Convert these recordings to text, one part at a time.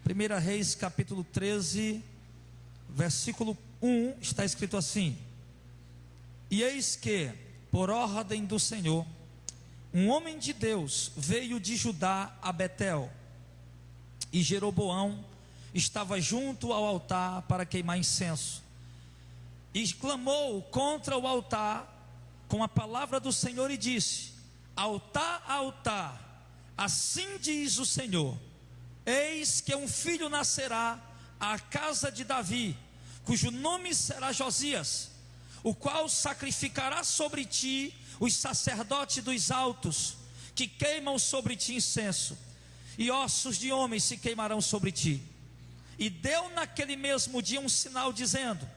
1 Reis capítulo 13, versículo 1, está escrito assim: E eis que, por ordem do Senhor, um homem de Deus veio de Judá a Betel, e Jeroboão estava junto ao altar para queimar incenso, e clamou contra o altar com a palavra do Senhor e disse: Altar, altar, assim diz o Senhor, eis que um filho nascerá à casa de Davi, cujo nome será Josias, o qual sacrificará sobre ti os sacerdotes dos altos, que queimam sobre ti incenso, e ossos de homens se queimarão sobre ti. E deu naquele mesmo dia um sinal, dizendo: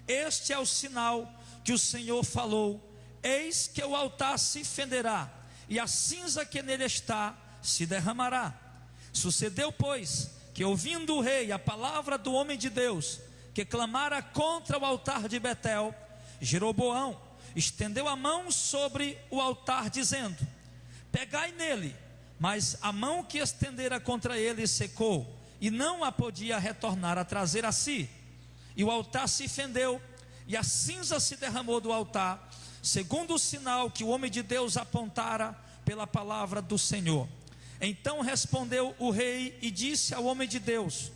Este é o sinal que o Senhor falou: Eis que o altar se fenderá, e a cinza que nele está se derramará. Sucedeu, pois, que ouvindo o rei a palavra do homem de Deus, que clamara contra o altar de Betel, Jeroboão estendeu a mão sobre o altar, dizendo: Pegai nele. Mas a mão que estendera contra ele secou, e não a podia retornar a trazer a si. E o altar se fendeu, e a cinza se derramou do altar, segundo o sinal que o homem de Deus apontara pela palavra do Senhor. Então respondeu o rei e disse ao homem de Deus: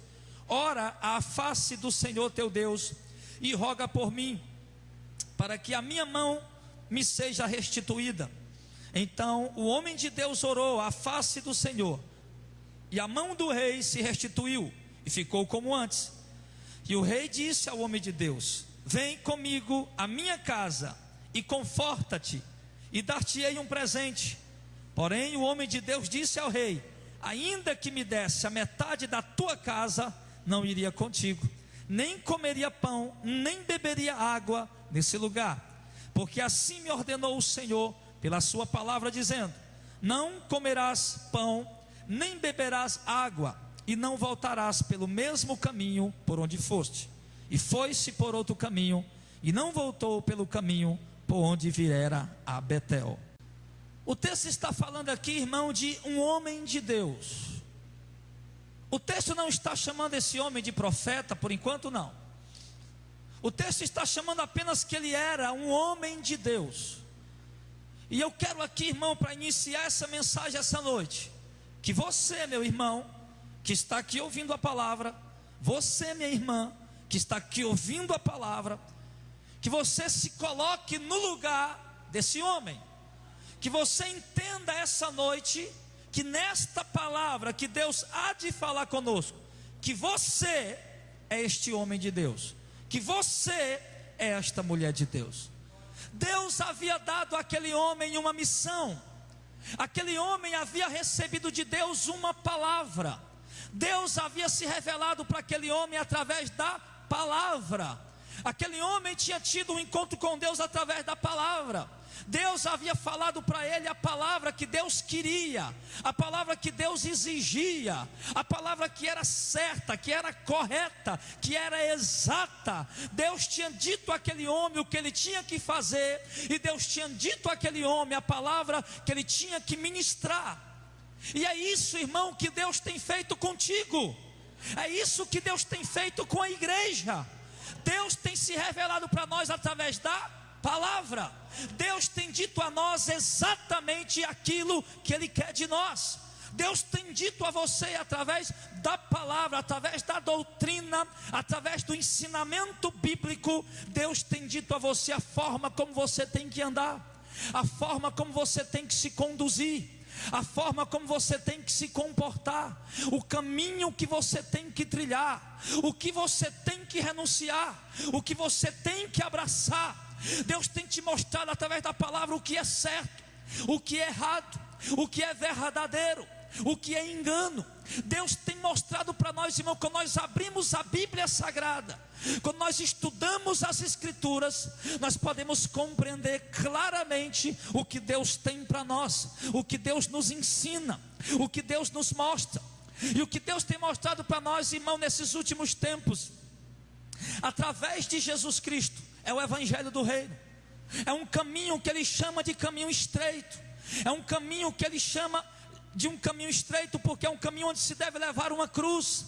Ora à face do Senhor teu Deus, e roga por mim, para que a minha mão me seja restituída. Então o homem de Deus orou à face do Senhor, e a mão do rei se restituiu, e ficou como antes. E o rei disse ao homem de Deus: Vem comigo à minha casa, e conforta-te, e dar-te-ei um presente. Porém o homem de Deus disse ao rei: Ainda que me desse a metade da tua casa, não iria contigo, nem comeria pão, nem beberia água nesse lugar, porque assim me ordenou o Senhor pela sua palavra, dizendo: Não comerás pão, nem beberás água, e não voltarás pelo mesmo caminho por onde foste. E foi-se por outro caminho, e não voltou pelo caminho por onde viera a Betel. O texto está falando aqui, irmão, de um homem de Deus. O texto não está chamando esse homem de profeta, por enquanto não. O texto está chamando apenas que ele era um homem de Deus. E eu quero aqui, irmão, para iniciar essa mensagem essa noite, que você, meu irmão, que está aqui ouvindo a palavra, você, minha irmã, que está aqui ouvindo a palavra, que você se coloque no lugar desse homem, que você entenda essa noite, que nesta palavra que Deus há de falar conosco, que você é este homem de Deus, que você é esta mulher de Deus. Deus havia dado àquele homem uma missão, aquele homem havia recebido de Deus uma palavra, Deus havia se revelado para aquele homem através da palavra, aquele homem tinha tido um encontro com Deus através da palavra. Deus havia falado para ele a palavra que Deus queria, a palavra que Deus exigia, a palavra que era certa, que era correta, que era exata. Deus tinha dito àquele homem o que ele tinha que fazer, e Deus tinha dito àquele homem a palavra que ele tinha que ministrar. E é isso, irmão, que Deus tem feito contigo, é isso que Deus tem feito com a igreja. Deus tem se revelado para nós através da palavra. Deus tem dito a nós exatamente aquilo que Ele quer de nós. Deus tem dito a você através da palavra, através da doutrina, através do ensinamento bíblico. Deus tem dito a você a forma como você tem que andar, a forma como você tem que se conduzir, a forma como você tem que se comportar, o caminho que você tem que trilhar, o que você tem que renunciar, o que você tem que abraçar. Deus tem te mostrado através da palavra o que é certo, o que é errado, o que é verdadeiro, o que é engano. Deus tem mostrado para nós, irmão, quando nós abrimos a Bíblia Sagrada, quando nós estudamos as Escrituras, nós podemos compreender claramente o que Deus tem para nós, o que Deus nos ensina, o que Deus nos mostra. E o que Deus tem mostrado para nós, irmão, nesses últimos tempos, através de Jesus Cristo, é o Evangelho do Reino. É um caminho que Ele chama de caminho estreito, é um caminho que Ele chama de um caminho estreito, porque é um caminho onde se deve levar uma cruz,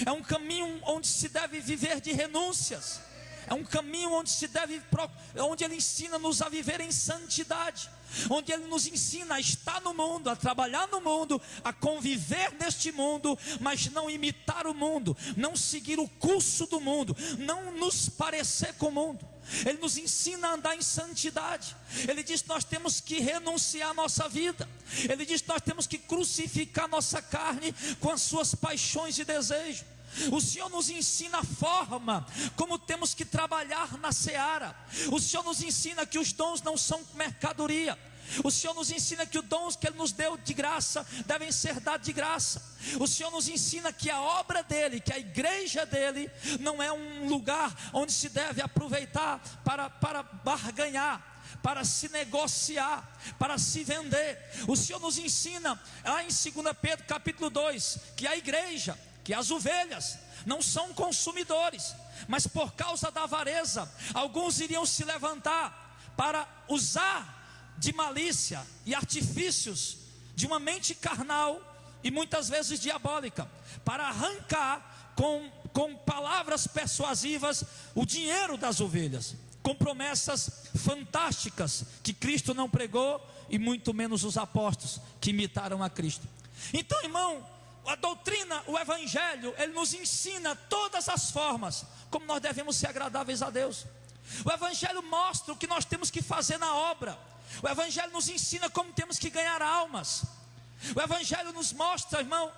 É um caminho onde se deve viver de renúncias. É um caminho onde Ele ensina-nos a viver em santidade, onde Ele nos ensina a estar no mundo, a trabalhar no mundo, a conviver neste mundo, mas não imitar o mundo, não seguir o curso do mundo, não nos parecer com o mundo. Ele nos ensina a andar em santidade. Ele diz que nós temos que renunciar à nossa vida. Ele diz que nós temos que crucificar nossa carne com as suas paixões e desejos. O Senhor nos ensina a forma como temos que trabalhar na seara. O Senhor nos ensina que os dons não são mercadoria. O Senhor nos ensina que os dons que Ele nos deu de graça devem ser dados de graça. O Senhor nos ensina que a obra dEle, que a igreja dEle, não é um lugar onde se deve aproveitar para barganhar, para se negociar, para se vender. O Senhor nos ensina lá em 2 Pedro capítulo 2, que a igreja, que as ovelhas não são consumidores, mas por causa da avareza, alguns iriam se levantar para usar de malícia e artifícios de uma mente carnal e muitas vezes diabólica, para arrancar com palavras persuasivas o dinheiro das ovelhas, com promessas fantásticas que Cristo não pregou, e muito menos os apóstolos que imitaram a Cristo. Então, irmão, a doutrina, o evangelho, ele nos ensina todas as formas como nós devemos ser agradáveis a Deus. O evangelho mostra o que nós temos que fazer na obra. O evangelho nos ensina como temos que ganhar almas. O evangelho nos mostra, irmão,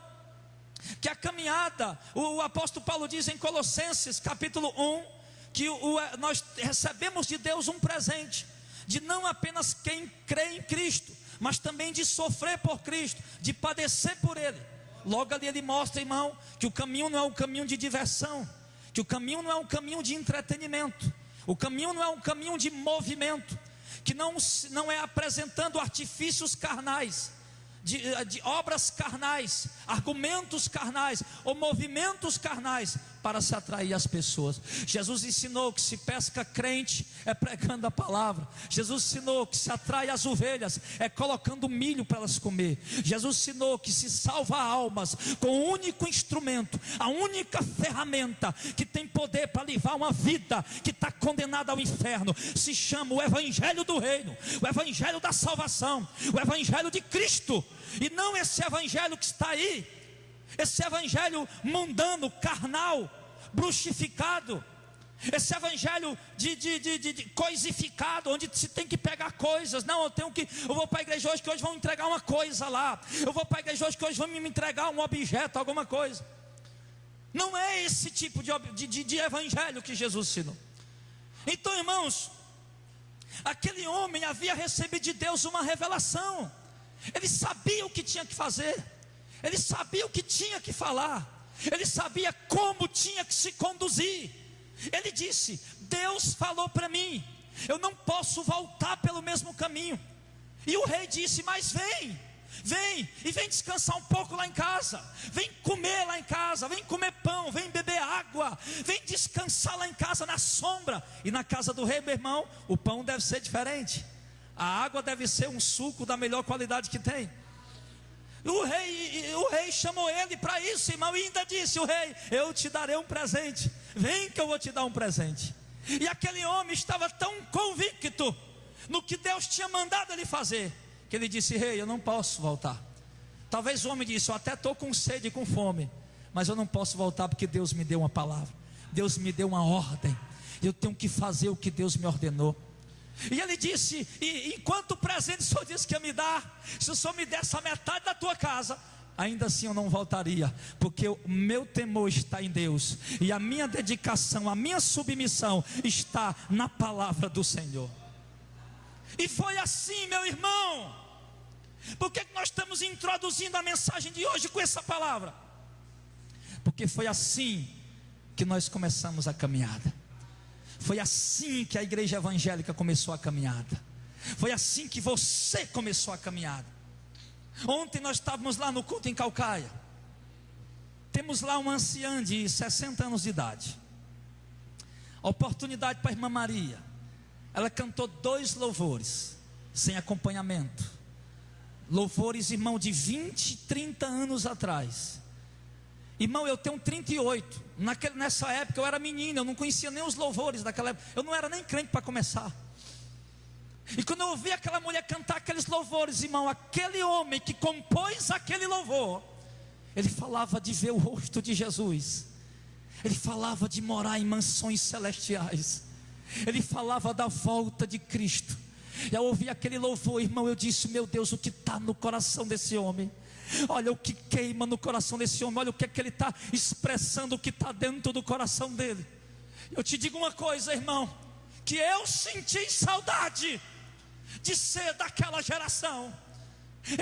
que a caminhada, o apóstolo Paulo diz em Colossenses capítulo 1, que nós recebemos de Deus um presente, de não apenas quem crê em Cristo, mas também de sofrer por Cristo, de padecer por Ele. Logo ali ele mostra, irmão, que o caminho não é um caminho de diversão, que o caminho não é um caminho de entretenimento, o caminho não é um caminho de movimento, que não é apresentando artifícios carnais, de obras carnais, argumentos carnais ou movimentos carnais para se atrair as pessoas. Jesus ensinou que se pesca crente é pregando a palavra. Jesus ensinou que se atrai as ovelhas é colocando milho para elas comer. Jesus ensinou que se salva almas com o único instrumento, a única ferramenta que tem poder para livrar uma vida que está condenada ao inferno, se chama o evangelho do reino, o evangelho da salvação, o evangelho de Cristo. E não esse evangelho que está aí, esse evangelho mundano, carnal, bruxificado, esse evangelho de coisificado, onde se tem que pegar coisas. Não, eu vou para a igreja hoje que hoje vão entregar uma coisa lá. Eu vou para a igreja hoje que hoje vão me entregar um objeto, alguma coisa. Não é esse tipo de evangelho que Jesus ensinou. Então, irmãos, aquele homem havia recebido de Deus uma revelação. Ele sabia o que tinha que fazer, ele sabia o que tinha que falar, ele sabia como tinha que se conduzir. Ele disse: Deus falou para mim, eu não posso voltar pelo mesmo caminho. E o rei disse: mas vem e vem descansar um pouco lá em casa, vem comer lá em casa, vem comer pão, vem beber água, vem descansar lá em casa na sombra. E na casa do rei, meu irmão, o pão deve ser diferente, a água deve ser um suco da melhor qualidade que tem. O rei chamou ele para isso, irmão, e ainda disse: o rei, eu te darei um presente, vem que eu vou te dar um presente. E aquele homem estava tão convicto no que Deus tinha mandado ele fazer, que ele disse: rei, eu não posso voltar. Talvez o homem disse: eu até estou com sede e com fome, mas eu não posso voltar porque Deus me deu uma palavra, Deus me deu uma ordem, eu tenho que fazer o que Deus me ordenou. E ele disse: e enquanto presente o Senhor disse que ia me dar, se o Senhor me desse a metade da tua casa, ainda assim eu não voltaria, porque o meu temor está em Deus, e a minha dedicação, a minha submissão está na palavra do Senhor. E foi assim, meu irmão. Por que nós estamos introduzindo a mensagem de hoje com essa palavra? Porque foi assim que nós começamos a caminhada. Foi assim que a igreja evangélica começou a caminhada. Foi assim que você começou a caminhada. Ontem nós estávamos lá no culto em Calcaia. Temos lá uma anciã de 60 anos de idade. Oportunidade para a irmã Maria. Ela cantou 2 louvores sem acompanhamento. Louvores, irmão, de 20, 30 anos atrás. Irmão, eu tenho 38. Nessa época eu era menino, eu não conhecia nem os louvores daquela época. Eu não era nem crente para começar. E quando eu ouvi aquela mulher cantar aqueles louvores, irmão, aquele homem que compôs aquele louvor, ele falava de ver o rosto de Jesus. Ele falava de morar em mansões celestiais. Ele falava da volta de Cristo. E ao ouvir aquele louvor, irmão, eu disse: meu Deus, o que está no coração desse homem? Olha o que queima no coração desse homem. Olha o que é que ele está expressando, o que está dentro do coração dele. Eu te digo uma coisa, irmão, que eu senti saudade de ser daquela geração.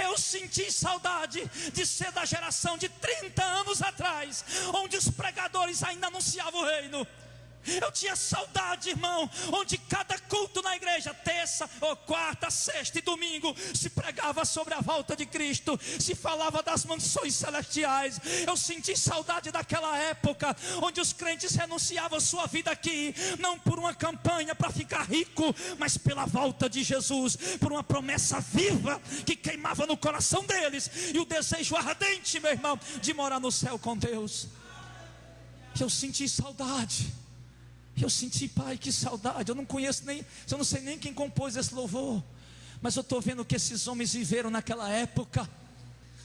Eu senti saudade de ser da geração de 30 anos atrás, onde os pregadores ainda anunciavam o reino. Eu tinha saudade, irmão, onde cada culto na igreja, terça ou quarta, sexta e domingo, se pregava sobre a volta de Cristo, se falava das mansões celestiais. Eu senti saudade daquela época, onde os crentes renunciavam sua vida aqui, não por uma campanha para ficar rico, mas pela volta de Jesus, por uma promessa viva que queimava no coração deles, e o desejo ardente, meu irmão, de morar no céu com Deus. Eu senti saudade. Eu senti, pai, que saudade. Eu não conheço nem, eu não sei nem quem compôs esse louvor, mas eu estou vendo o que esses homens viveram naquela época.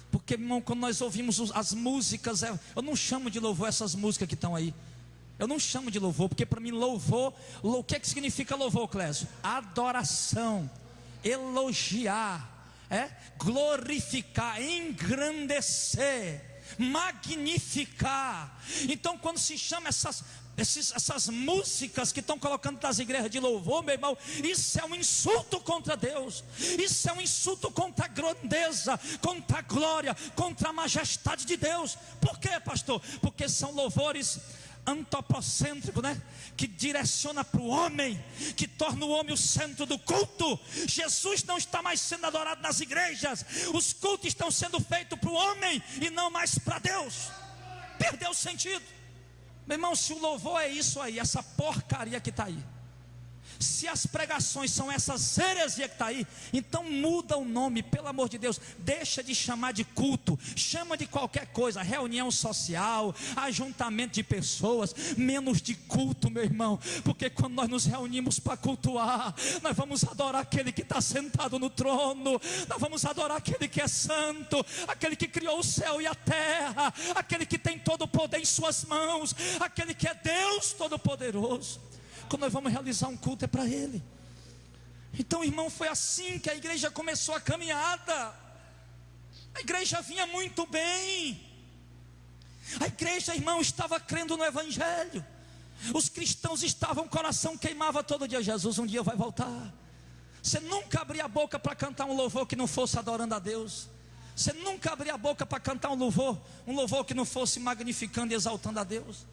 Porque, irmão, quando nós ouvimos as músicas, eu não chamo de louvor essas músicas que estão aí. Eu não chamo de louvor, porque para mim louvor, o que é que significa louvor, Clésio? Adoração, elogiar, glorificar, engrandecer, magnificar. Então, quando se chama essas músicas que estão colocando nas igrejas de louvor, meu irmão, isso é um insulto contra Deus. Isso é um insulto contra a grandeza, contra a glória, contra a majestade de Deus. Por quê, pastor? Porque são louvores antropocêntricos, né? Que direciona para o homem, que torna o homem o centro do culto. Jesus não está mais sendo adorado nas igrejas. Os cultos estão sendo feitos para o homem e não mais para Deus. Perdeu o sentido. Meu irmão, se o louvor é isso aí, essa porcaria que está aí, se as pregações são essas heresias que está aí, então muda o nome, pelo amor de Deus. Deixa de chamar de culto, chama de qualquer coisa, reunião social, ajuntamento de pessoas, menos de culto, meu irmão. Porque quando nós nos reunimos para cultuar, nós vamos adorar aquele que está sentado no trono, nós vamos adorar aquele que é santo, aquele que criou o céu e a terra, aquele que tem todo o poder em suas mãos, aquele que é Deus Todo-Poderoso. Quando nós vamos realizar um culto é para Ele. Então, irmão, foi assim que a igreja começou a caminhada. A igreja vinha muito bem. A igreja, irmão, estava crendo no Evangelho. Os cristãos estavam, o coração queimava todo dia. Jesus um dia vai voltar. Você nunca abria a boca para cantar um louvor que não fosse adorando a Deus. Você nunca abria a boca para cantar um louvor que não fosse magnificando e exaltando a Deus.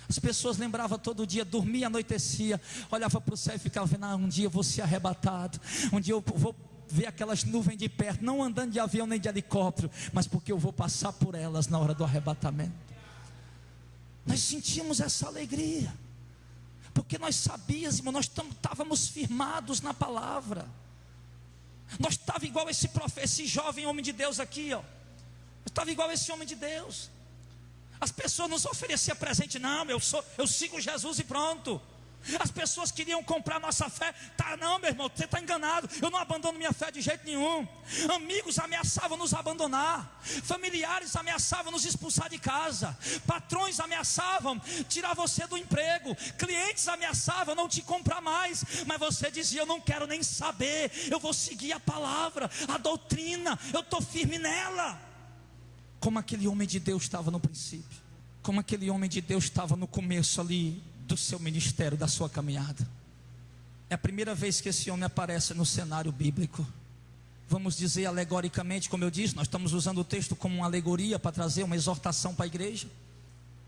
As pessoas lembravam todo dia, dormia, anoitecia, olhava para o céu e ficava vendo: um dia eu vou ser arrebatado, um dia eu vou ver aquelas nuvens de perto, não andando de avião nem de helicóptero, mas porque eu vou passar por elas na hora do arrebatamento. Nós sentimos essa alegria, porque nós sabíamos, irmão, nós estávamos firmados na palavra. Nós estávamos igual esse jovem homem de Deus aqui, ó. Estava igual esse homem de Deus. As pessoas nos ofereciam presente: não, eu sigo Jesus e pronto. As pessoas queriam comprar nossa fé. Não, meu irmão, você está enganado, eu não abandono minha fé de jeito nenhum. Amigos ameaçavam nos abandonar, familiares ameaçavam nos expulsar de casa, patrões ameaçavam tirar você do emprego, clientes ameaçavam não te comprar mais, mas você dizia: eu não quero nem saber, eu vou seguir a palavra, a doutrina, eu estou firme nela. Como aquele homem de Deus estava no princípio, como aquele homem de Deus estava no começo ali do seu ministério, da sua caminhada. É a primeira vez que esse homem aparece no cenário bíblico. Vamos dizer alegoricamente, como eu disse, nós estamos usando o texto como uma alegoria para trazer uma exortação para a igreja.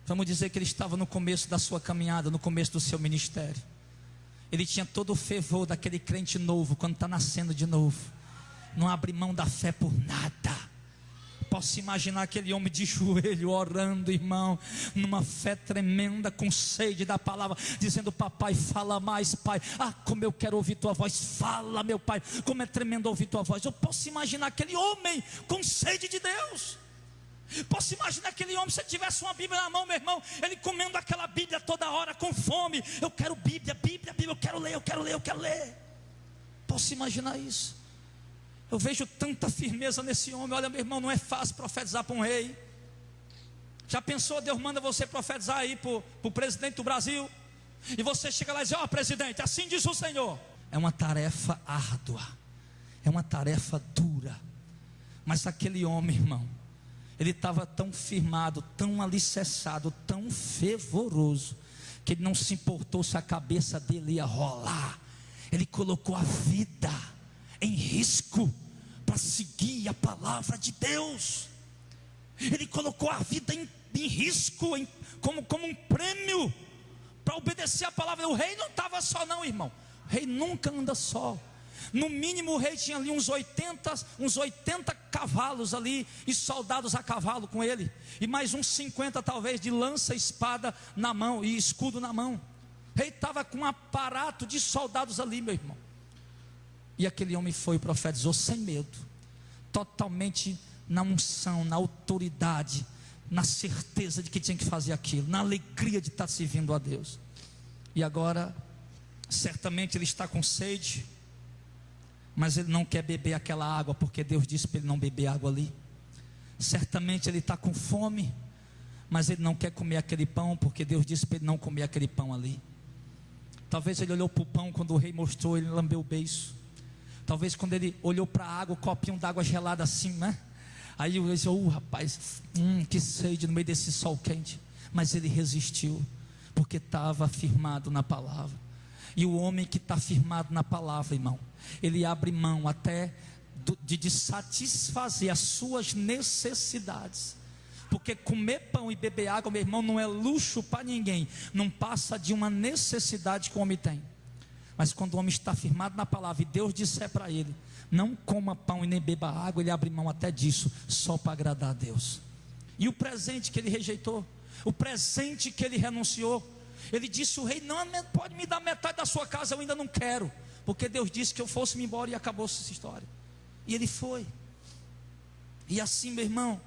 Vamos dizer que ele estava no começo da sua caminhada, no começo do seu ministério. Ele tinha todo o fervor daquele crente novo, quando está nascendo de novo, não abre mão da fé por nada. Posso imaginar aquele homem de joelho orando, irmão, numa fé tremenda, com sede da palavra, dizendo: papai, fala mais, pai. Como eu quero ouvir tua voz. Fala, meu pai, como é tremendo ouvir tua voz. Eu posso imaginar aquele homem com sede de Deus. Posso imaginar aquele homem, se ele tivesse uma Bíblia na mão, meu irmão, ele comendo aquela Bíblia toda hora com fome. Eu quero Bíblia, Bíblia, Bíblia, eu quero ler, eu quero ler, eu quero ler. Posso imaginar isso? Eu vejo tanta firmeza nesse homem. Olha, meu irmão, não é fácil profetizar para um rei. Já pensou, Deus manda você profetizar aí para o presidente do Brasil, e você chega lá e diz: ó, presidente, assim diz o Senhor. É uma tarefa árdua, é uma tarefa dura. Mas aquele homem, irmão, ele estava tão firmado, tão alicerçado, tão fervoroso, que ele não se importou se a cabeça dele ia rolar. Ele colocou a vida em risco para seguir a palavra de Deus. Ele colocou a vida em risco, como um prêmio, para obedecer a palavra. O rei não estava só não, irmão. O rei nunca anda só. No mínimo o rei tinha ali uns 80 cavalos ali, e soldados a cavalo com ele, e mais uns 50 talvez de lança, espada na mão e escudo na mão. O rei estava com um aparato de soldados ali, meu irmão. E aquele homem foi e profetizou sem medo, totalmente na unção, na autoridade, na certeza de que tinha que fazer aquilo, na alegria de estar servindo a Deus. E agora, certamente ele está com sede, mas ele não quer beber aquela água, porque Deus disse para ele não beber água ali. Certamente ele está com fome, mas ele não quer comer aquele pão, porque Deus disse para ele não comer aquele pão ali. Talvez ele olhou para o pão, quando o rei mostrou, ele lambeu o beiço. Talvez quando ele olhou para a água, o copinho d'água gelada assim, né? Aí ele disse: rapaz, que sede no meio desse sol quente. Mas ele resistiu, porque estava firmado na palavra. E o homem que está firmado na palavra, irmão, ele abre mão até de satisfazer as suas necessidades. Porque comer pão e beber água, meu irmão, não é luxo para ninguém. Não passa de uma necessidade que o homem tem. Mas quando o homem está firmado na palavra, e Deus disser para ele: não coma pão e nem beba água, ele abre mão até disso, só para agradar a Deus. E o presente que ele rejeitou, o presente que ele renunciou, ele disse: o rei não pode me dar metade da sua casa, eu ainda não quero, porque Deus disse que eu fosse me embora, e acabou-se essa história. E ele foi. E assim, meu irmão,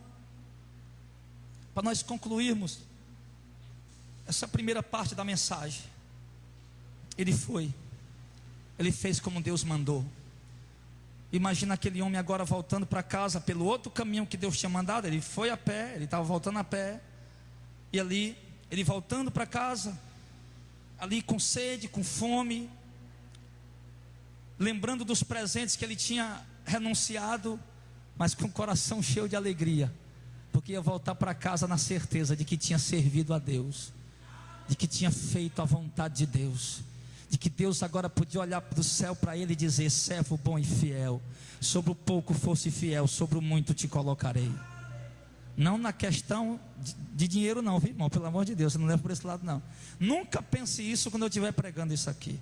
para nós concluirmos essa primeira parte da mensagem, ele foi, ele fez como Deus mandou. Imagina aquele homem agora voltando para casa pelo outro caminho que Deus tinha mandado. Ele foi a pé, ele estava voltando a pé, e ali, ele voltando para casa, ali com sede, com fome, lembrando dos presentes que ele tinha renunciado, mas com o coração cheio de alegria, porque ia voltar para casa na certeza de que tinha servido a Deus, de que tinha feito a vontade de Deus, de que Deus agora podia olhar para o céu para ele e dizer: servo bom e fiel, sobre o pouco fosse fiel, sobre o muito te colocarei. Não na questão de dinheiro não, viu, irmão? Pelo amor de Deus, você não leva por esse lado não. Nunca pense isso quando eu estiver pregando isso aqui.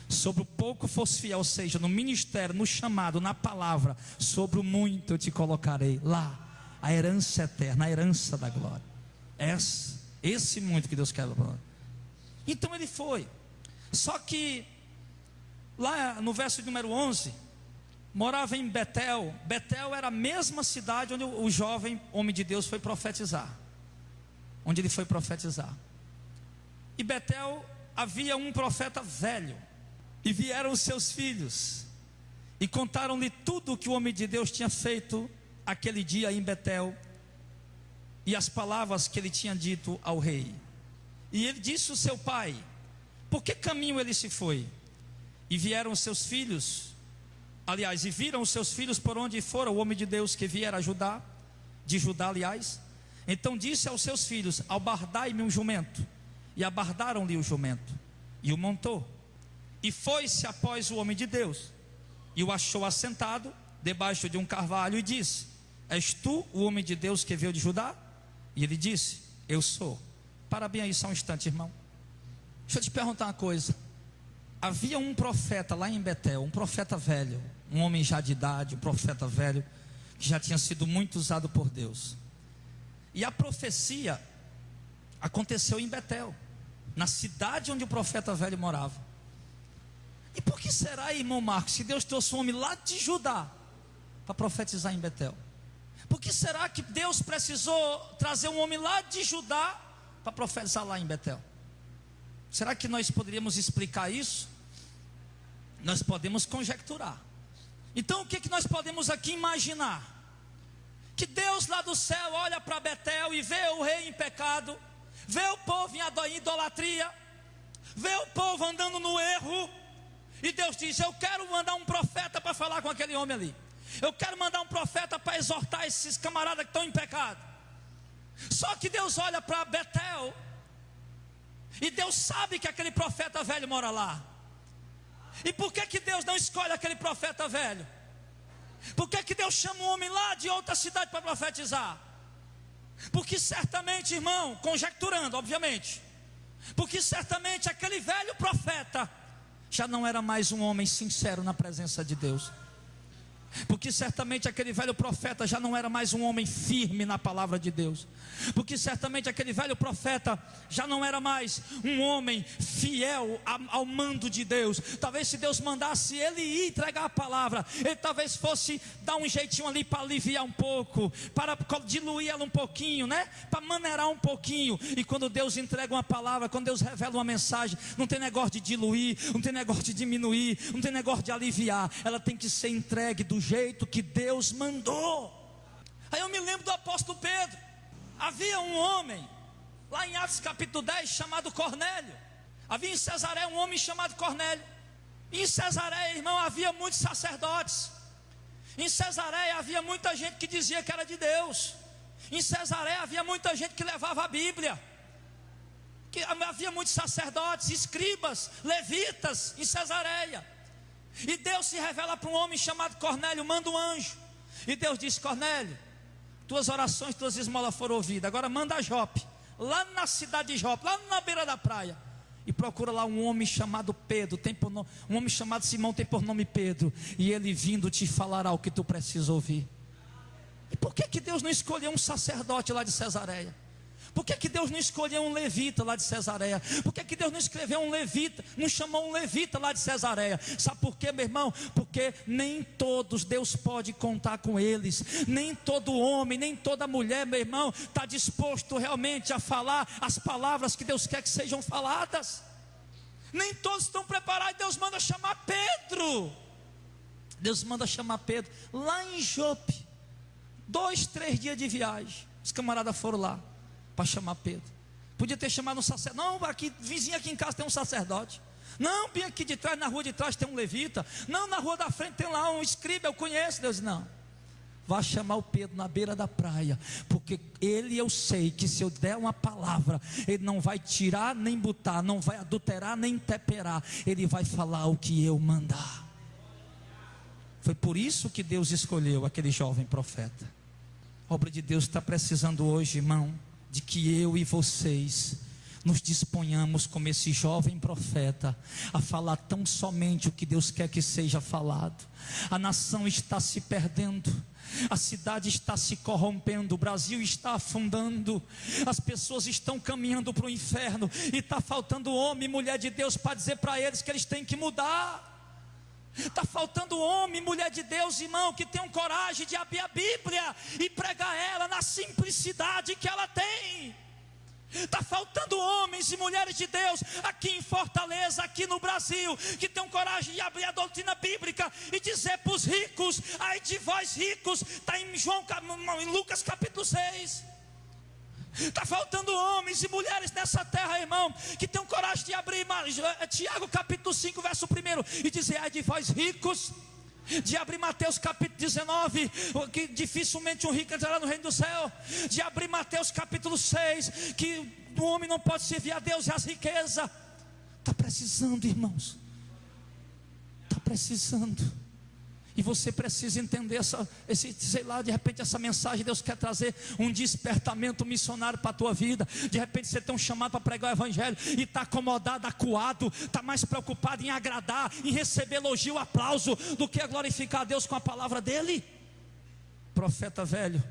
Sobre o pouco fosse fiel, ou seja, no ministério, no chamado, na palavra, sobre o muito eu te colocarei. Lá, a herança eterna, a herança da glória. Esse muito que Deus quer. Então ele foi. Só que lá no verso número 11, morava em Betel. Betel era a mesma cidade onde o jovem homem de Deus foi profetizar. Onde ele foi profetizar. E Betel havia um profeta velho. E vieram os seus filhos e contaram-lhe tudo o que o homem de Deus tinha feito aquele dia em Betel, e as palavras que ele tinha dito ao rei. E ele disse ao seu pai: por que caminho ele se foi? E vieram os seus filhos, aliás, e viram os seus filhos por onde fora o homem de Deus que viera de Judá, aliás. Então disse aos seus filhos: albardai-me um jumento. E abardaram-lhe o jumento, e o montou. E foi-se após o homem de Deus, e o achou assentado debaixo de um carvalho, e disse: és tu o homem de Deus que veio de Judá? E ele disse: eu sou. Para bem aí só um instante, irmão. Deixa eu te perguntar uma coisa. Havia um profeta lá em Betel, um profeta velho, um homem já de idade, um profeta velho, que já tinha sido muito usado por Deus. E a profecia aconteceu em Betel, na cidade onde o profeta velho morava. E por que será, irmão Marcos, que Deus trouxe um homem lá de Judá para profetizar em Betel? Por que será que Deus precisou trazer um homem lá de Judá para profetizar lá em Betel? Será que nós poderíamos explicar isso? Nós podemos conjecturar. Então o que nós podemos aqui imaginar? Que Deus lá do céu olha para Betel e vê o rei em pecado, vê o povo em idolatria, vê o povo andando no erro, e Deus diz: eu quero mandar um profeta para falar com aquele homem ali. Eu quero mandar um profeta para exortar esses camaradas que estão em pecado. Só que Deus olha para Betel, e Deus sabe que aquele profeta velho mora lá. E por que Deus não escolhe aquele profeta velho? Por que Deus chama um homem lá de outra cidade para profetizar? Porque certamente, irmão, conjecturando, obviamente, porque certamente aquele velho profeta já não era mais um homem sincero na presença de Deus. Porque certamente aquele velho profeta já não era mais um homem firme na palavra de Deus. Porque certamente aquele velho profeta já não era mais um homem fiel ao mando de Deus. Talvez se Deus mandasse ele ir entregar a palavra, ele talvez fosse dar um jeitinho ali para aliviar um pouco, para diluir ela um pouquinho, né? Para maneirar um pouquinho. E quando Deus entrega uma palavra, quando Deus revela uma mensagem, não tem negócio de diluir, não tem negócio de diminuir, não tem negócio de aliviar. Ela tem que ser entregue do jeito que Deus mandou. Aí eu me lembro do apóstolo Pedro. Havia um homem lá em Atos capítulo 10 chamado Cornélio. Havia em Cesareia um homem chamado Cornélio. E em Cesareia, irmão, havia muitos sacerdotes. Em Cesareia havia muita gente que dizia que era de Deus. Em Cesareia havia muita gente que levava a Bíblia. Que havia muitos sacerdotes, escribas, levitas em Cesareia. E Deus se revela para um homem chamado Cornélio, manda um anjo. E Deus diz: Cornélio, tuas orações, tuas esmolas foram ouvidas. Agora manda a Jope, lá na cidade de Jope, lá na beira da praia, e procura lá um homem chamado Pedro, um homem chamado Simão, tem por nome Pedro, e ele vindo te falará o que tu precisa ouvir. E por que Deus não escolheu um sacerdote lá de Cesareia? Por que Deus não escolheu um levita lá de Cesareia? Por que Deus não escreveu um levita, não chamou um levita lá de Cesareia? Sabe por quê, meu irmão? Porque nem todos Deus pode contar com eles. Nem todo homem, nem toda mulher, meu irmão, está disposto realmente a falar as palavras que Deus quer que sejam faladas. Nem todos estão preparados. Deus manda chamar Pedro. Deus manda chamar Pedro lá em Jope. 2, 3 dias de viagem. Os camaradas foram lá para chamar Pedro. Podia ter chamado um sacerdote. Não, aqui, vizinho aqui em casa tem um sacerdote. Não, bem aqui de trás, na rua de trás tem um levita. Não, na rua da frente tem lá um escriba, eu conheço. Deus, não. Vá chamar o Pedro na beira da praia, porque ele, eu sei que se eu der uma palavra, ele não vai tirar nem botar, não vai adulterar nem temperar. Ele vai falar o que eu mandar. Foi por isso que Deus escolheu aquele jovem profeta. A obra de Deus está precisando hoje, irmão, de que eu e vocês nos disponhamos como esse jovem profeta a falar tão somente o que Deus quer que seja falado. A nação está se perdendo, a cidade está se corrompendo, o Brasil está afundando, as pessoas estão caminhando para o inferno, e está faltando homem e mulher de Deus para dizer para eles que eles têm que mudar. Está faltando homem e mulher de Deus, irmão, que tenham coragem de abrir a Bíblia e pregar ela na simplicidade que ela tem. Está faltando homens e mulheres de Deus aqui em Fortaleza, aqui no Brasil, que tenham coragem de abrir a doutrina bíblica e dizer para os ricos: ai de vós ricos. Está em Lucas capítulo 6. Está faltando homens e mulheres nessa terra, irmão, que tenham coragem de abrir Tiago capítulo 5 verso 1 e dizer: ai de vós ricos. De abrir Mateus capítulo 19, que dificilmente um rico entrará no reino do céu. De abrir Mateus capítulo 6, que o homem não pode servir a Deus e as riquezas. Está precisando, irmãos. Está precisando. E você precisa entender de repente essa mensagem. Deus quer trazer um despertamento missionário para a tua vida. De repente você tem um chamado para pregar o evangelho e está acomodado, acuado, está mais preocupado em agradar, em receber elogio, aplauso, do que glorificar a Deus com a palavra dele. O profeta velho,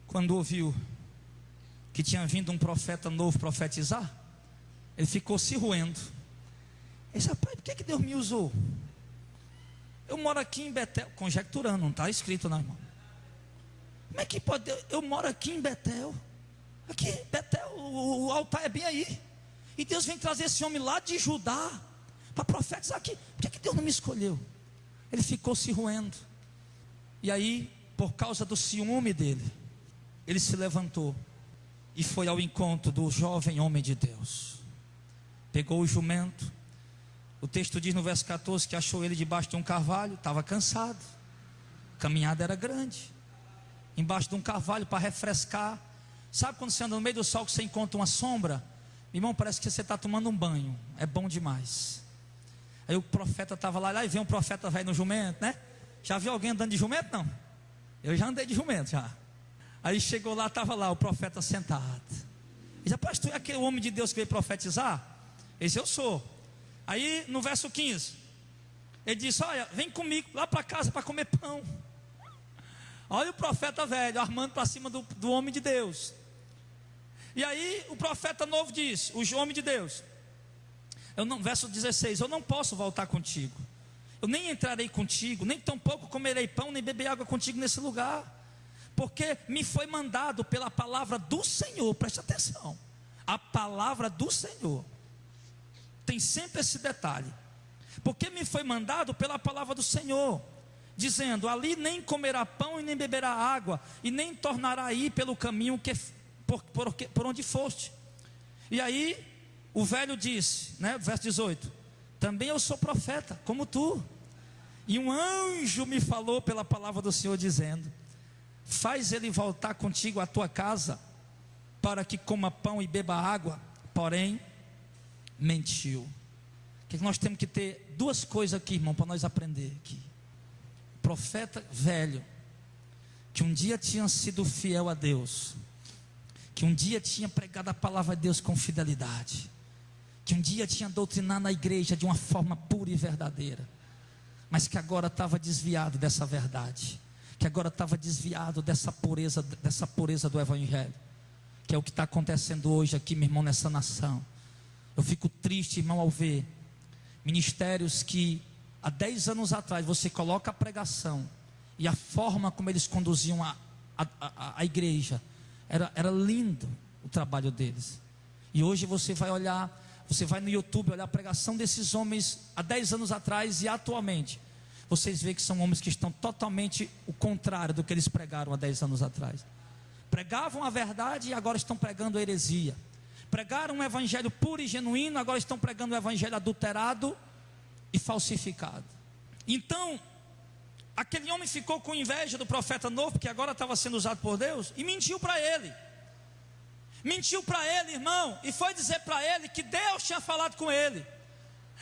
quando ouviu que tinha vindo um profeta novo profetizar, ele ficou se roendo. Ele disse: rapaz, por que Deus me usou? Eu moro aqui em Betel, conjecturando, não está escrito não, irmão. Como é que pode? Eu moro aqui em Betel. Aqui, Betel, o altar é bem aí. E Deus vem trazer esse homem lá de Judá para profetizar aqui. Por que Deus não me escolheu? Ele ficou se roendo. E aí, por causa do ciúme dele, ele se levantou e foi ao encontro do jovem homem de Deus. Pegou o jumento. O texto diz no verso 14 que achou ele debaixo de um carvalho. Estava cansado, a caminhada era grande, embaixo de um carvalho para refrescar. Sabe quando você anda no meio do sol que você encontra uma sombra? Irmão, parece que você está tomando um banho. É bom demais. Aí o profeta estava lá e veio um profeta velho no jumento, né? Já viu alguém andando de jumento? Não. Eu já andei de jumento já. Aí chegou lá, estava lá o profeta sentado. Ele disse: pastor, é aquele homem de Deus que veio profetizar? Ele disse: eu sou. Aí no verso 15 ele disse: olha, vem comigo lá para casa para comer pão. Olha o profeta velho armando para cima do homem de Deus. E aí o profeta novo diz, o homem de Deus, verso 16: eu não posso voltar contigo, eu nem entrarei contigo, nem tampouco comerei pão, nem beberei água contigo nesse lugar, porque me foi mandado pela palavra do Senhor. Preste atenção, a palavra do Senhor tem sempre esse detalhe. Porque me foi mandado pela palavra do Senhor, dizendo: ali nem comerá pão e nem beberá água, e nem tornará a ir pelo caminho por onde foste. E aí o velho disse, né, verso 18: também eu sou profeta como tu, e um anjo me falou pela palavra do Senhor, dizendo: faz ele voltar contigo à tua casa, para que coma pão e beba água. Porém mentiu. O que nós temos que ter? Duas coisas aqui, irmão, para nós aprender aqui. O profeta velho, que um dia tinha sido fiel a Deus, que um dia tinha pregado a palavra de Deus com fidelidade, que um dia tinha doutrinado na igreja de uma forma pura e verdadeira, mas que agora estava desviado dessa verdade, que agora estava desviado dessa pureza do evangelho, que é o que está acontecendo hoje aqui, meu irmão, nessa nação. Eu fico triste, irmão, ao ver ministérios que há 10 anos atrás você coloca a pregação e a forma como eles conduziam a igreja, era lindo o trabalho deles. E hoje você vai olhar, você vai no YouTube olhar a pregação desses homens há 10 anos atrás e atualmente, vocês veem que são homens que estão totalmente o contrário do que eles pregaram há 10 anos atrás. Pregavam a verdade e agora estão pregando a heresia. Pregaram um evangelho puro e genuíno, agora estão pregando um evangelho adulterado e falsificado. Então, aquele homem ficou com inveja do profeta novo, porque agora estava sendo usado por Deus, e mentiu para ele. Mentiu para ele, irmão, e foi dizer para ele que Deus tinha falado com ele.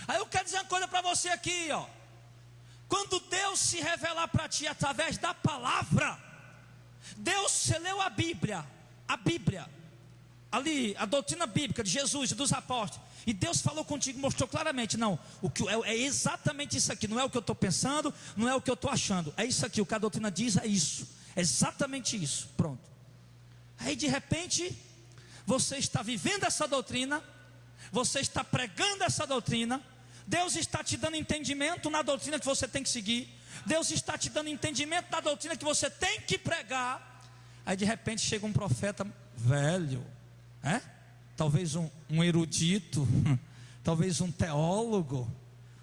Aí eu quero dizer uma coisa para você aqui, ó. Quando Deus se revelar para ti através da palavra, Deus, você leu a Bíblia, ali, a doutrina bíblica de Jesus e dos apóstolos, e Deus falou contigo, mostrou claramente: não, é exatamente isso aqui, não é o que eu estou pensando, não é o que eu estou achando, é isso aqui, o que a doutrina diz é isso, é exatamente isso, pronto. Aí de repente, você está vivendo essa doutrina, você está pregando essa doutrina, Deus está te dando entendimento na doutrina que você tem que seguir, Deus está te dando entendimento na doutrina que você tem que pregar. Aí de repente chega um profeta velho, talvez um erudito, talvez um teólogo,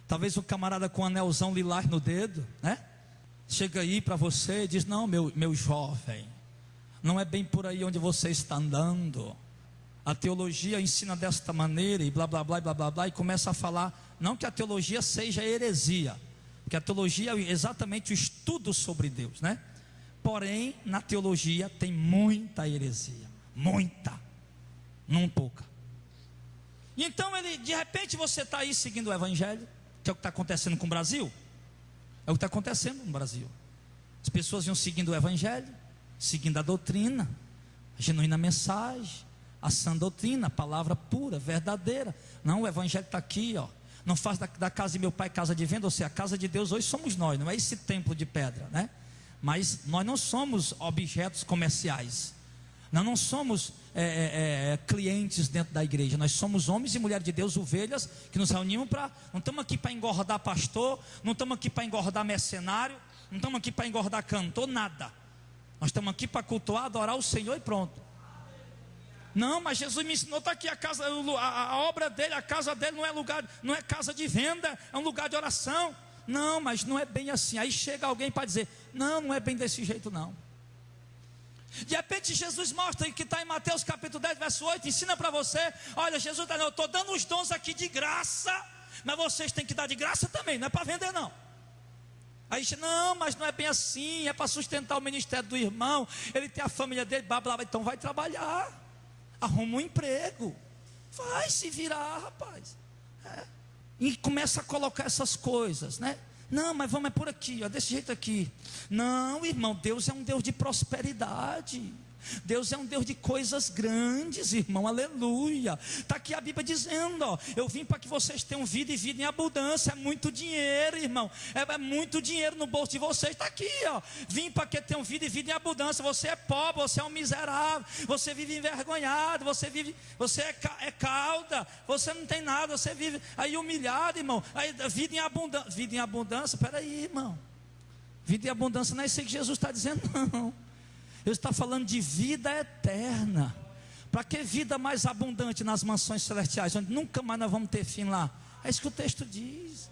talvez um camarada com um anelzão lilás no dedo, chega aí para você e diz: não, meu jovem, não é bem por aí onde você está andando, a teologia ensina desta maneira, e blá blá blá blá blá blá, e começa a falar, não que a teologia seja heresia, porque a teologia é exatamente o estudo sobre Deus, porém na teologia tem muita heresia, muita, não pouca. E então de repente você está aí seguindo o evangelho, que é o que está acontecendo com o Brasil, é o que está acontecendo no Brasil. As pessoas iam seguindo o evangelho, seguindo a doutrina, a genuína mensagem, a sã doutrina, a palavra pura, verdadeira. Não, o evangelho está aqui, ó. Não faz da casa de meu pai casa de venda, ou seja, a casa de Deus hoje somos nós, não é esse templo de pedra, mas nós não somos objetos comerciais, nós não somos clientes dentro da igreja, nós somos homens e mulheres de Deus, ovelhas, que nos reunimos não estamos aqui para engordar pastor, não estamos aqui para engordar mercenário, não estamos aqui para engordar cantor, nada. Nós estamos aqui para cultuar, adorar o Senhor e pronto. Não, mas Jesus me ensinou, está aqui a obra dele, a casa dele não é lugar, não é casa de venda, é um lugar de oração. Não, mas não é bem assim. Aí chega alguém para dizer, não é bem desse jeito não. De repente Jesus mostra que está em Mateus capítulo 10, verso 8, ensina para você, olha, Jesus está, eu estou dando os dons aqui de graça, mas vocês têm que dar de graça também, não é para vender não. Aí não, mas não é bem assim, é para sustentar o ministério do irmão, ele tem a família dele, blá, blá, blá. Então vai trabalhar, arruma um emprego, vai se virar, rapaz. E começa a colocar essas coisas, né? Não, mas vamos, é por aqui, ó, desse jeito aqui. Não, irmão, Deus é um Deus de prosperidade. Deus é um Deus de coisas grandes, irmão, aleluia. Está aqui a Bíblia dizendo, ó, eu vim para que vocês tenham vida e vida em abundância. É muito dinheiro, irmão, é muito dinheiro no bolso de vocês. Está aqui, ó, vim para que tenham vida e vida em abundância. Você é pobre, você é um miserável, você vive envergonhado, você é cauda, você não tem nada, você vive aí humilhado, irmão. Aí, vida em abundância, peraí, irmão, vida em abundância não é isso que Jesus está dizendo, não. Ele está falando de vida eterna. Para que vida mais abundante nas mansões celestiais, onde nunca mais nós vamos ter fim lá? É isso que o texto diz.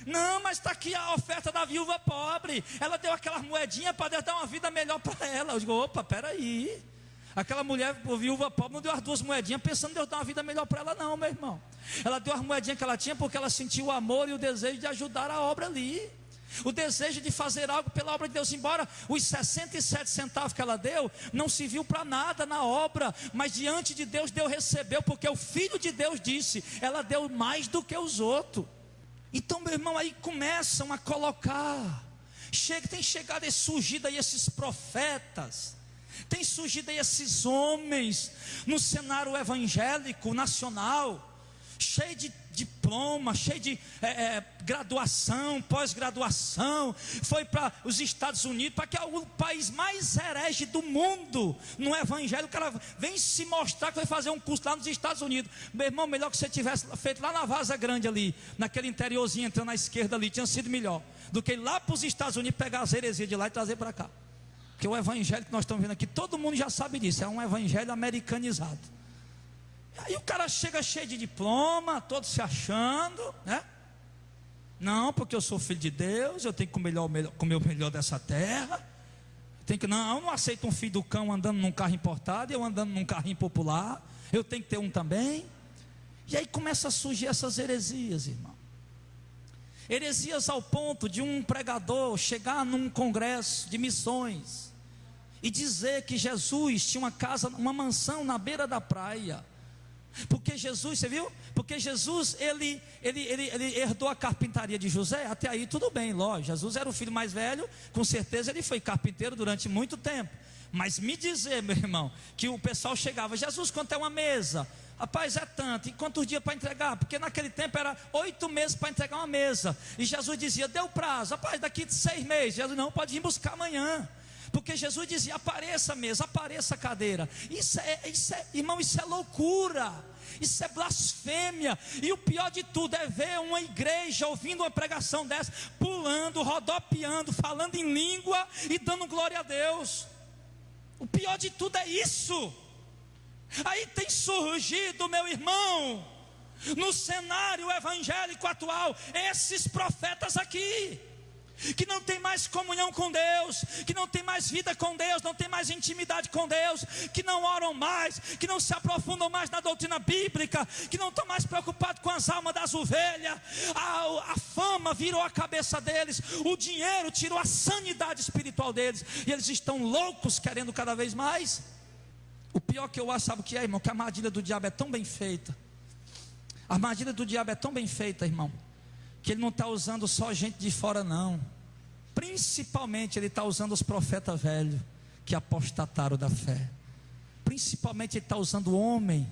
Não, mas está aqui a oferta da viúva pobre. Ela deu aquelas moedinhas para Deus dar uma vida melhor para ela. Eu digo, opa, peraí. Aquela mulher, a viúva pobre, não deu as 2 moedinhas pensando em Deus dar uma vida melhor para ela não, meu irmão. Ela deu as moedinhas que ela tinha porque ela sentiu o amor e o desejo de ajudar a obra ali. O desejo de fazer algo pela obra de Deus, embora os 67 centavos que ela deu, não serviu para nada na obra, mas diante de Deus, Deus recebeu, porque o Filho de Deus disse, ela deu mais do que os outros. Então, meu irmão, aí começam a colocar, tem chegado e surgido aí esses profetas, tem surgido aí esses homens, no cenário evangélico nacional, cheio de diploma, cheio de graduação, pós-graduação, foi para os Estados Unidos, para que é o país mais herege do mundo, no evangelho. O cara vem se mostrar que vai fazer um curso lá nos Estados Unidos. Meu irmão, melhor que você tivesse feito lá na Vaza Grande ali, naquele interiorzinho, entrando à esquerda ali, tinha sido melhor, do que ir lá para os Estados Unidos, pegar as heresias de lá e trazer para cá. Porque o evangelho que nós estamos vendo aqui, todo mundo já sabe disso, é um evangelho americanizado. Aí o cara chega cheio de diploma, todo se achando, né? Não, porque eu sou filho de Deus, eu tenho que comer o melhor dessa terra. Eu não aceito um filho do cão andando num carro importado, eu andando num carrinho popular. Eu tenho que ter um também. E aí começa a surgir essas heresias, irmão. Heresias ao ponto de um pregador chegar num congresso de missões e dizer que Jesus tinha uma casa, uma mansão na beira da praia. Porque Jesus, você viu? Porque Jesus, ele herdou a carpintaria de José. Até aí tudo bem, lógico, Jesus era o filho mais velho, com certeza ele foi carpinteiro durante muito tempo. Mas me dizer, meu irmão, que o pessoal chegava, Jesus, quanto é uma mesa? Rapaz, é tanto, e quantos dias para entregar? Porque naquele tempo era 8 meses para entregar uma mesa. E Jesus dizia, deu prazo, rapaz, daqui 6 meses. Jesus, não, pode vir buscar amanhã. Porque Jesus dizia, apareça a mesa, apareça a cadeira. Irmão, isso é loucura, isso é blasfêmia. E o pior de tudo é ver uma igreja ouvindo uma pregação dessa, pulando, rodopiando, falando em língua e dando glória a Deus. O pior de tudo é isso. Aí tem surgido, meu irmão, no cenário evangélico atual, esses profetas aqui, que não tem mais comunhão com Deus, que não tem mais vida com Deus, não tem mais intimidade com Deus, que não oram mais, que não se aprofundam mais na doutrina bíblica, que não estão mais preocupados com as almas das ovelhas. A fama virou a cabeça deles, o dinheiro tirou a sanidade espiritual deles, e eles estão loucos querendo cada vez mais. O pior que eu acho, sabe o que é, irmão? Que a armadilha do diabo é tão bem feita. A armadilha do diabo é tão bem feita, irmão, que ele não está usando só gente de fora, não. Principalmente ele está usando os profetas velhos, que apostataram da fé. Principalmente ele está usando o homem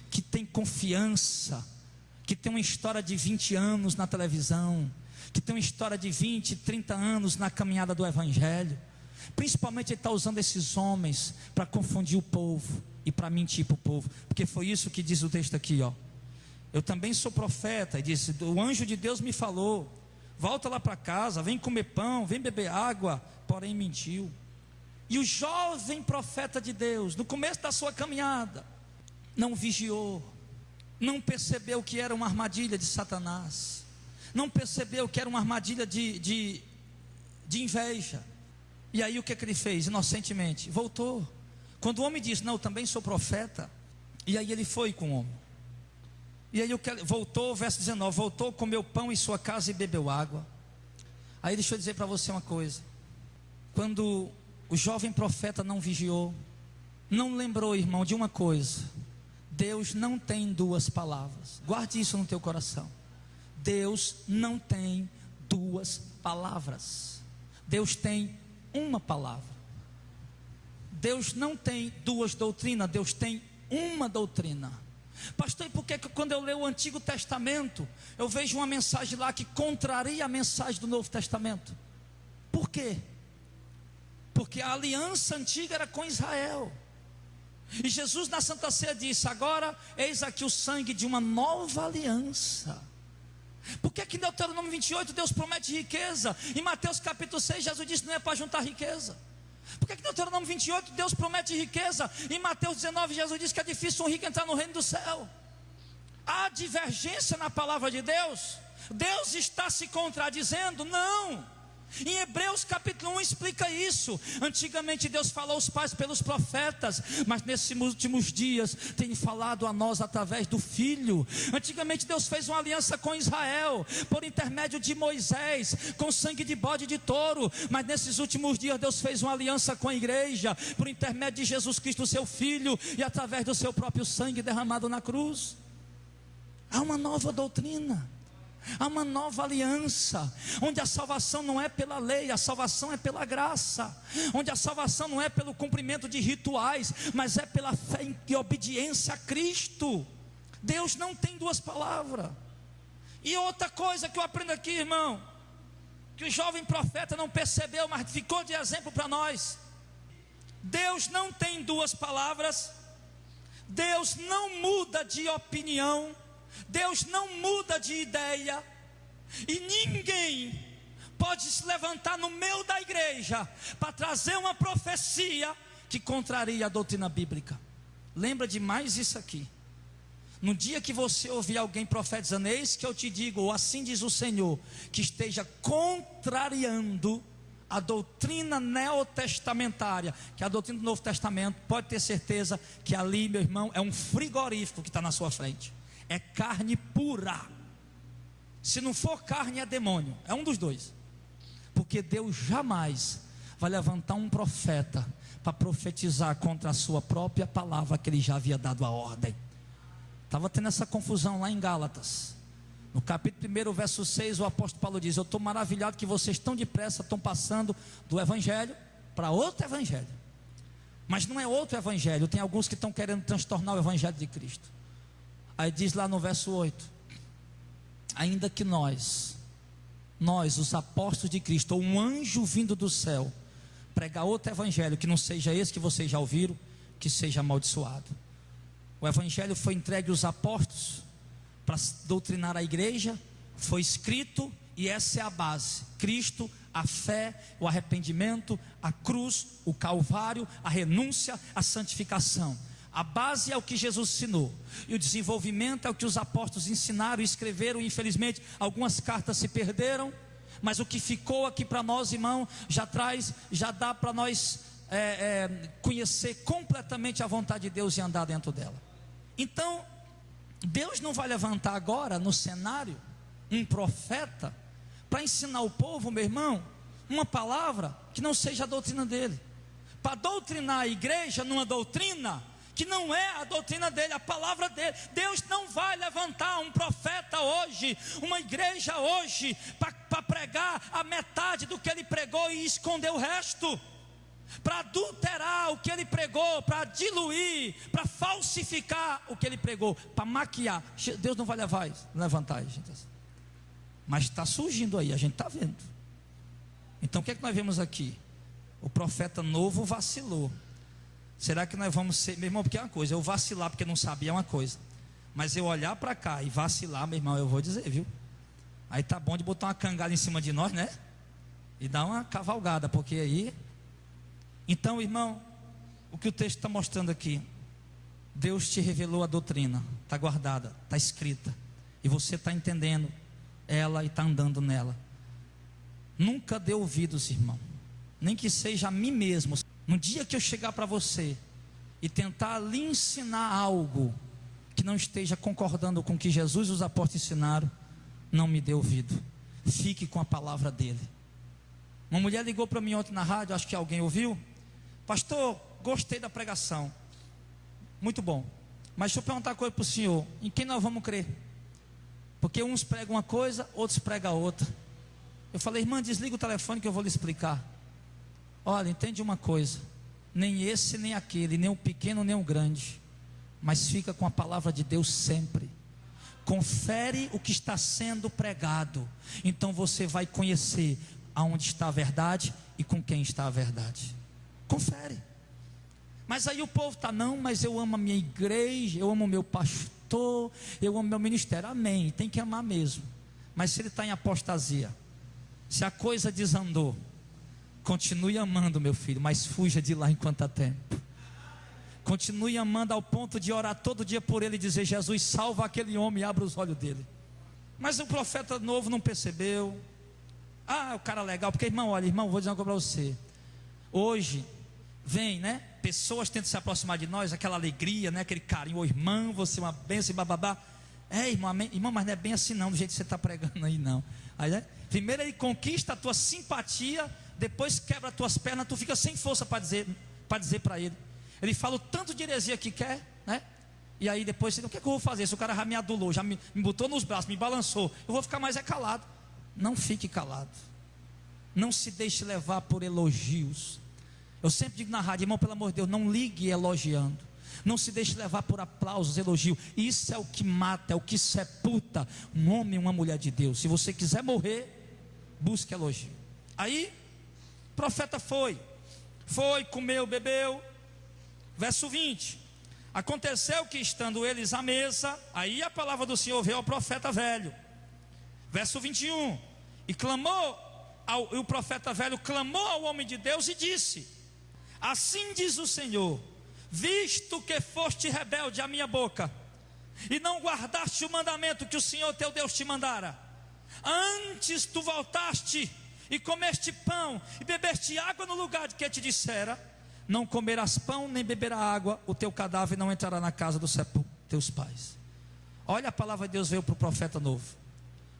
que tem confiança, que tem uma história de 20 anos na televisão, que tem uma história de 20, 30 anos na caminhada do evangelho. Principalmente ele está usando esses homens para confundir o povo e para mentir para o povo. Porque foi isso que diz o texto aqui, ó. Eu também sou profeta, e disse, o anjo de Deus me falou, volta lá para casa, vem comer pão, vem beber água, porém mentiu. E o jovem profeta de Deus, no começo da sua caminhada, não vigiou, não percebeu que era uma armadilha de Satanás, não percebeu que era uma armadilha de inveja. E aí o que é que ele fez? Inocentemente, voltou. Quando o homem disse, não, eu também sou profeta, e aí ele foi com o homem. E aí voltou, verso 19, voltou, comeu pão em sua casa e bebeu água. Aí deixa eu dizer para você uma coisa. Quando o jovem profeta não vigiou, não lembrou, irmão, de uma coisa: Deus não tem duas palavras. Guarde isso no teu coração. Deus não tem duas palavras. Deus tem uma palavra. Deus não tem duas doutrinas, Deus tem uma doutrina. Pastor, e por que quando eu leio o Antigo Testamento, eu vejo uma mensagem lá que contraria a mensagem do Novo Testamento? Por quê? Porque a aliança antiga era com Israel. E Jesus na Santa Ceia disse, agora eis aqui o sangue de uma nova aliança. Por que que em Deuteronômio 28 Deus promete riqueza? Em Mateus capítulo 6 Jesus disse, não é para juntar riqueza. Por que que em Deuteronômio 28 Deus promete riqueza? Em Mateus 19 Jesus diz que é difícil um rico entrar no reino do céu. Há divergência na palavra de Deus? Deus está se contradizendo? Não. Em Hebreus capítulo 1 explica isso. Antigamente Deus falou aos pais pelos profetas, mas nesses últimos dias tem falado a nós através do Filho. Antigamente Deus fez uma aliança com Israel por intermédio de Moisés, com sangue de bode e de touro. Mas nesses últimos dias Deus fez uma aliança com a igreja por intermédio de Jesus Cristo, seu Filho, e através do seu próprio sangue derramado na cruz. Há uma nova doutrina, há uma nova aliança, onde a salvação não é pela lei, a salvação é pela graça, onde a salvação não é pelo cumprimento de rituais, mas é pela fé e obediência a Cristo. Deus não tem duas palavras. E outra coisa que eu aprendo aqui, irmão, que o jovem profeta não percebeu, mas ficou de exemplo para nós: Deus não tem duas palavras, Deus não muda de opinião, Deus não muda de ideia, e ninguém pode se levantar no meio da igreja para trazer uma profecia que contraria a doutrina bíblica. Lembra de mais isso aqui: no dia que você ouvir alguém profetizando, eis que eu te digo, ou assim diz o Senhor, que esteja contrariando a doutrina neotestamentária, que é a doutrina do Novo Testamento, pode ter certeza que ali, meu irmão, é um frigorífico que está na sua frente. É carne pura. Se não for carne, é demônio. É um dos dois. Porque Deus jamais vai levantar um profeta para profetizar contra a sua própria palavra que ele já havia dado a ordem. Estava tendo essa confusão lá em Gálatas. No capítulo 1, verso 6, o apóstolo Paulo diz: eu estou maravilhado que vocês tão depressa estão passando do evangelho para outro evangelho. Mas não é outro evangelho. Tem alguns que estão querendo transtornar o evangelho de Cristo. Aí diz lá no verso 8: ainda que nós, os apóstolos de Cristo, ou um anjo vindo do céu, pregar outro evangelho que não seja esse que vocês já ouviram, que seja amaldiçoado. O evangelho foi entregue aos apóstolos para doutrinar a igreja, foi escrito, e essa é a base: Cristo, a fé, o arrependimento, a cruz, o calvário, a renúncia, a santificação. A base é o que Jesus ensinou, e o desenvolvimento é o que os apóstolos ensinaram e escreveram. Infelizmente algumas cartas se perderam, mas o que ficou aqui para nós, irmão, já dá para nós conhecer completamente a vontade de Deus e andar dentro dela. Então Deus não vai levantar agora no cenário um profeta para ensinar o povo, meu irmão, uma palavra que não seja a doutrina dele, para doutrinar a igreja numa doutrina que não é a doutrina dele, a palavra dele. Deus não vai levantar um profeta hoje, uma igreja hoje, para pregar a metade do que ele pregou e esconder o resto, para adulterar o que ele pregou, para diluir, para falsificar o que ele pregou, para maquiar. Deus não vai levantar, gente. Mas está surgindo aí, a gente está vendo. Então o que é que nós vemos aqui? O profeta novo vacilou. Será que nós vamos ser, meu irmão? Porque é uma coisa, eu vacilar porque não sabia é uma coisa, mas eu olhar para cá e vacilar, meu irmão, eu vou dizer, viu? Aí tá bom de botar uma cangada em cima de nós, né? E dar uma cavalgada, porque aí Então, irmão, o que o texto está mostrando aqui, Deus te revelou a doutrina, está guardada, está escrita, e você está entendendo ela e está andando nela. Nunca dê ouvidos, irmão, nem que seja a mim mesmo. No dia que eu chegar para você e tentar lhe ensinar algo que não esteja concordando com o que Jesus e os apóstolos ensinaram, não me dê ouvido, fique com a palavra dele. Uma mulher ligou para mim ontem na rádio, acho que alguém ouviu. Pastor, gostei da pregação, muito bom, mas deixa eu perguntar uma coisa para o senhor, em quem nós vamos crer? Porque uns pregam uma coisa, outros pregam outra. Eu falei, irmã, desliga o telefone que eu vou lhe explicar. Olha, entende uma coisa, nem esse nem aquele, nem o pequeno nem o grande, mas fica com a palavra de Deus sempre. Confere o que está sendo pregado, então você vai conhecer aonde está a verdade e com quem está a verdade. Confere. Mas aí o povo está, não, mas eu amo a minha igreja, eu amo o meu pastor, eu amo meu ministério. Amém, tem que amar mesmo. Mas se ele está em apostasia, se a coisa desandou, continue amando, meu filho, mas fuja de lá enquanto há tempo. Continue amando ao ponto de orar todo dia por ele e dizer, Jesus, salva aquele homem e abre os olhos dele. Mas o profeta novo não percebeu. Ah, o cara legal, porque irmão, olha, irmão, vou dizer uma coisa para você. Hoje, vem, né, pessoas tentam se aproximar de nós, aquela alegria, né, aquele carinho, ô irmão, você é uma bênção e bababá. Irmão, amém? Irmão, mas não é bem assim não, do jeito que você está pregando aí não. Aí, né, primeiro ele conquista a tua simpatia, depois quebra as tuas pernas, tu fica sem força para dizer para ele. Ele fala o tanto de heresia que quer, né? E aí depois, o que é que eu vou fazer? Se o cara já me adulou, já me botou nos braços, me balançou, eu vou ficar mais calado. Não fique calado. Não se deixe levar por elogios. Eu sempre digo na rádio, irmão, pelo amor de Deus, não ligue elogiando. Não se deixe levar por aplausos, elogios. Isso é o que mata, é o que sepulta um homem e uma mulher de Deus. Se você quiser morrer, busque elogio. Aí, o profeta foi, comeu, bebeu. Verso 20. Aconteceu que estando eles à mesa, aí a palavra do Senhor veio ao profeta velho. Verso 21. E o profeta velho clamou ao homem de Deus e disse: assim diz o Senhor, visto que foste rebelde à minha boca, e não guardaste o mandamento que o Senhor teu Deus te mandara, antes tu voltaste e comeste pão e bebeste água no lugar de que te dissera, não comerás pão nem beberás água, o teu cadáver não entrará na casa dos teus pais. Olha, a palavra de Deus veio para o profeta novo.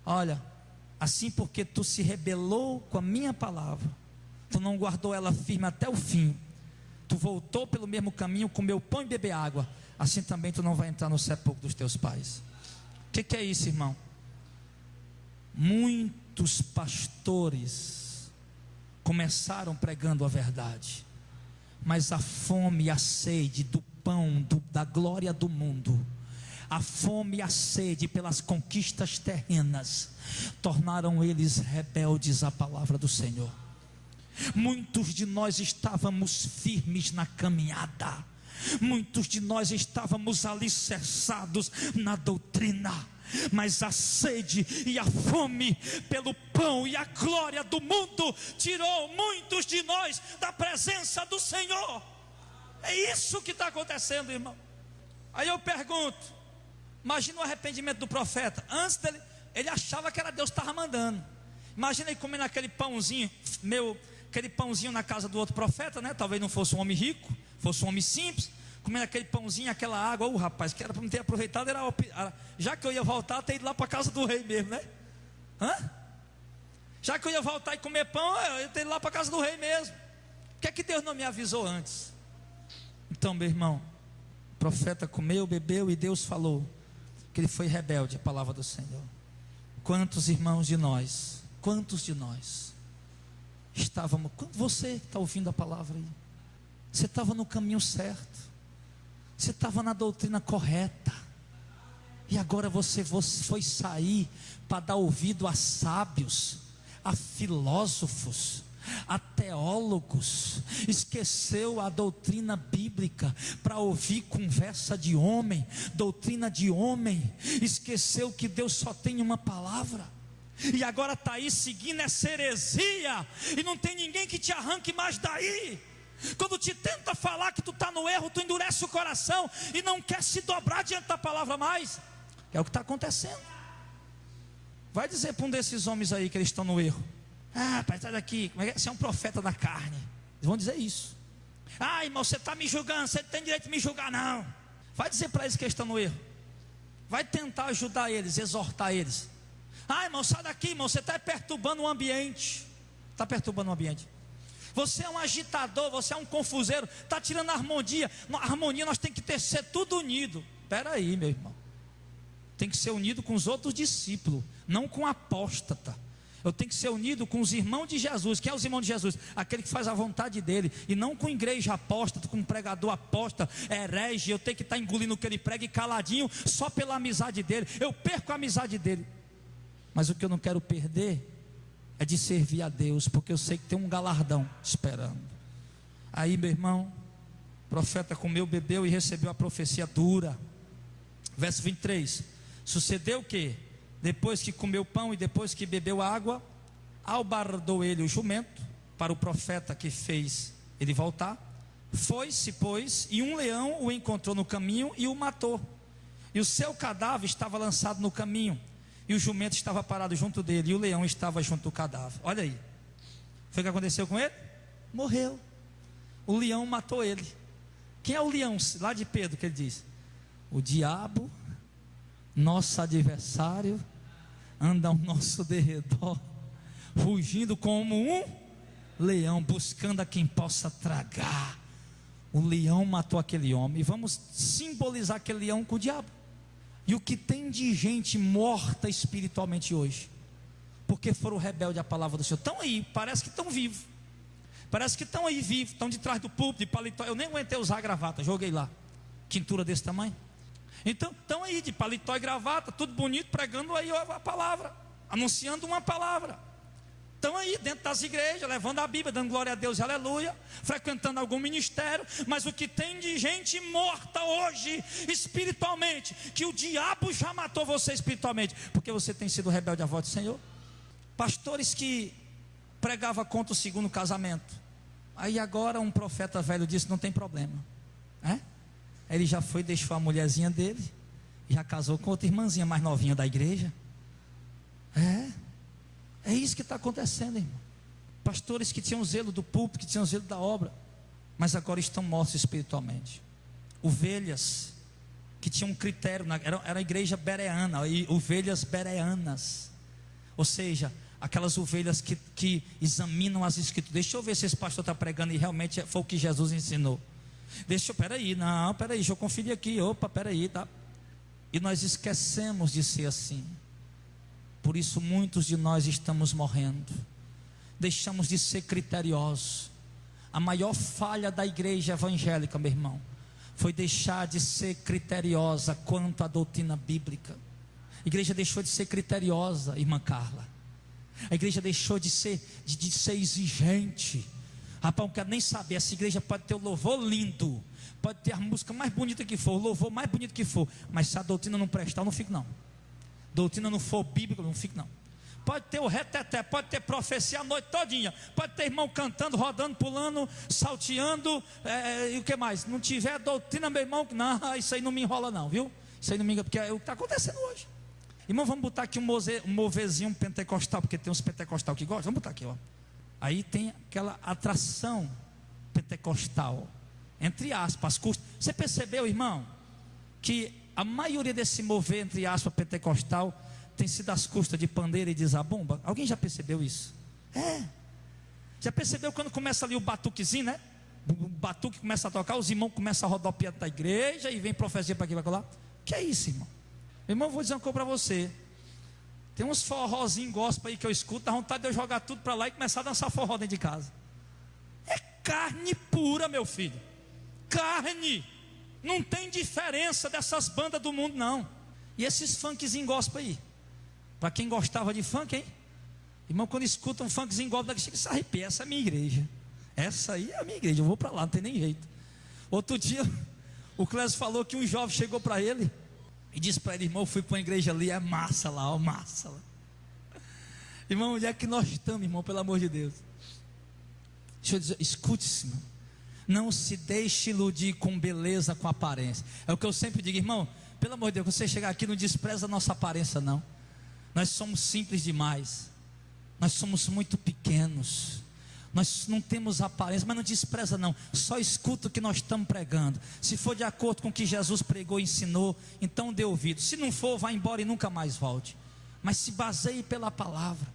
Olha, assim porque tu se rebelou com a minha palavra, tu não guardou ela firme até o fim, tu voltou pelo mesmo caminho, comeu pão e bebeu água, assim também tu não vai entrar no sepulcro dos teus pais. O que é isso, irmão? Muitos pastores começaram pregando a verdade, mas a fome e a sede do pão, da glória do mundo, a fome e a sede pelas conquistas terrenas, tornaram eles rebeldes à palavra do Senhor. Muitos de nós estávamos firmes na caminhada, muitos de nós estávamos alicerçados na doutrina, mas a sede e a fome pelo pão e a glória do mundo tirou muitos de nós da presença do Senhor. É isso que está acontecendo, irmão. Aí eu pergunto, imagina o arrependimento do profeta. Antes dele, ele achava que era Deus que estava mandando. Imagina ele comendo aquele pãozinho, aquele pãozinho na casa do outro profeta, né? Talvez não fosse um homem rico, fosse um homem simples, comendo aquele pãozinho, aquela água. Rapaz, que era para não ter aproveitado, já que eu ia voltar, ter ido lá para a casa do rei mesmo, né? Já que eu ia voltar e comer pão, eu ia ter ido lá para a casa do rei mesmo. Por que é que Deus não me avisou antes? Então, meu irmão, o profeta comeu, bebeu e Deus falou que ele foi rebelde à palavra do Senhor. Quantos irmãos de nós, estávamos, você que está ouvindo a palavra aí, você estava no caminho certo, você estava na doutrina correta, e agora você foi sair para dar ouvido a sábios, a filósofos, a teólogos, esqueceu a doutrina bíblica para ouvir conversa de homem, doutrina de homem, esqueceu que Deus só tem uma palavra, e agora está aí seguindo essa heresia, e não tem ninguém que te arranque mais daí. Quando te tenta falar que tu está no erro, tu endurece o coração e não quer se dobrar diante da palavra mais. É o que está acontecendo. Vai dizer para um desses homens aí que eles estão no erro: ah, pai, sai daqui, você é um profeta da carne. Eles vão dizer isso. Ah, irmão, você está me julgando, você não tem direito de me julgar não. Vai dizer para eles que eles estão no erro. Vai tentar ajudar eles, exortar eles. Ah, irmão, sai daqui, irmão, você está perturbando o ambiente. Está perturbando o ambiente. Você é um agitador, você é um confuseiro, está tirando a harmonia. A harmonia nós temos que ser tudo unido. Espera aí, meu irmão. Tem que ser unido com os outros discípulos, não com apóstata. Eu tenho que ser unido com os irmãos de Jesus. Quem é os irmãos de Jesus? Aquele que faz a vontade dele. E não com igreja apóstata, com pregador apóstata, herege. Eu tenho que estar engolindo o que ele prega e caladinho só pela amizade dele. Eu perco a amizade dele. Mas o que eu não quero perder é de servir a Deus, porque eu sei que tem um galardão esperando. Aí, meu irmão, o profeta comeu, bebeu e recebeu a profecia dura. Verso 23. Sucedeu o que? Depois que comeu pão e depois que bebeu água, albardou ele o jumento para o profeta que fez ele voltar. Foi-se, pois, e um leão o encontrou no caminho e o matou. E o seu cadáver estava lançado no caminho, e o jumento estava parado junto dele, e o leão estava junto do cadáver. Olha aí. Foi o que aconteceu com ele? Morreu. O leão matou ele. Quem é o leão? Lá de Pedro que ele diz: o diabo, nosso adversário, anda ao nosso derredor, rugindo como um leão, buscando a quem possa tragar. O leão matou aquele homem. E vamos simbolizar aquele leão com o diabo. E o que tem de gente morta espiritualmente hoje, porque foram rebeldes à palavra do Senhor, estão aí, parece que estão vivos. Parece que estão aí vivos, estão de trás do púlpito, de paletó. Eu nem aguentei usar a gravata, joguei lá. Quintura desse tamanho. Então, estão aí de paletó e gravata, tudo bonito, pregando aí a palavra, anunciando uma palavra. Estão aí dentro das igrejas, levando a Bíblia, dando glória a Deus e aleluia, frequentando algum ministério. Mas o que tem de gente morta hoje, espiritualmente, que o diabo já matou você espiritualmente, porque você tem sido rebelde à voz do Senhor. Pastores que pregavam contra o segundo casamento, aí agora um profeta velho disse: não tem problema, Ele já foi, deixou a mulherzinha dele, já casou com outra irmãzinha mais novinha da igreja. É isso que está acontecendo, irmão. Pastores que tinham zelo do púlpito, que tinham zelo da obra, mas agora estão mortos espiritualmente. Ovelhas que tinham um critério, era a igreja bereana, ovelhas bereanas, ou seja, aquelas ovelhas que examinam as escrituras. Deixa eu ver se esse pastor está pregando e realmente foi o que Jesus ensinou. Peraí, deixa eu conferir aqui. Peraí, tá? E nós esquecemos de ser assim. Por isso muitos de nós estamos morrendo. Deixamos de ser criteriosos. A maior falha da igreja evangélica, meu irmão, foi deixar de ser criteriosa quanto à doutrina bíblica. A igreja deixou de ser criteriosa, irmã Carla. A igreja deixou de ser exigente. Rapaz, não quero nem saber. Essa igreja pode ter o louvor lindo, pode ter a música mais bonita que for, o louvor mais bonito que for, mas se a doutrina não prestar, eu não fico não. Doutrina não for bíblica, eu não fico não. Pode ter o reteté, pode ter profecia a noite todinha, pode ter irmão cantando, rodando, pulando, salteando, e o que mais? Não tiver doutrina, meu irmão, não, isso aí não me enrola não, viu? Isso aí não me engana, porque é o que está acontecendo hoje. Irmão, vamos botar aqui um movezinho pentecostal, porque tem uns pentecostal que gostam. Vamos botar aqui, ó. Aí tem aquela atração pentecostal, entre aspas, você percebeu, irmão, que a maioria desse mover, entre aspas, pentecostal, tem sido às custas de pandeira e de zabumba? Alguém já percebeu isso? Já percebeu quando começa ali o batuquezinho, né? O batuque começa a tocar, os irmãos começam a rodar o piano da igreja e vem profecia para aqui e para lá. Que é isso, irmão? Meu irmão, vou dizer uma coisa para você. Tem uns forrozinhos gospel aí que eu escuto, dá vontade de eu jogar tudo para lá e começar a dançar forró dentro de casa. É carne pura, meu filho. Carne. Não tem diferença dessas bandas do mundo, não. E esses funkzinhos gospel aí? Para quem gostava de funk, hein? Irmão, quando escuta um funkzinho gospel, chega e se arrepia. Essa é a minha igreja. Essa aí é a minha igreja. Eu vou para lá, não tem nem jeito. Outro dia, o Clésio falou que um jovem chegou para ele e disse para ele: irmão, eu fui para uma igreja ali, é massa lá, ó, massa lá. Irmão, onde é que nós estamos, irmão, pelo amor de Deus? Deixa eu dizer, escute-se, irmão. Não se deixe iludir com beleza, com aparência. É o que eu sempre digo, irmão, pelo amor de Deus, você chegar aqui não despreza a nossa aparência não. Nós somos simples demais. Nós somos muito pequenos. Nós não temos aparência, mas não despreza não. Só escuta o que nós estamos pregando. Se for de acordo com o que Jesus pregou e ensinou, então dê ouvido. Se não for, vá embora e nunca mais volte. Mas se baseie pela palavra.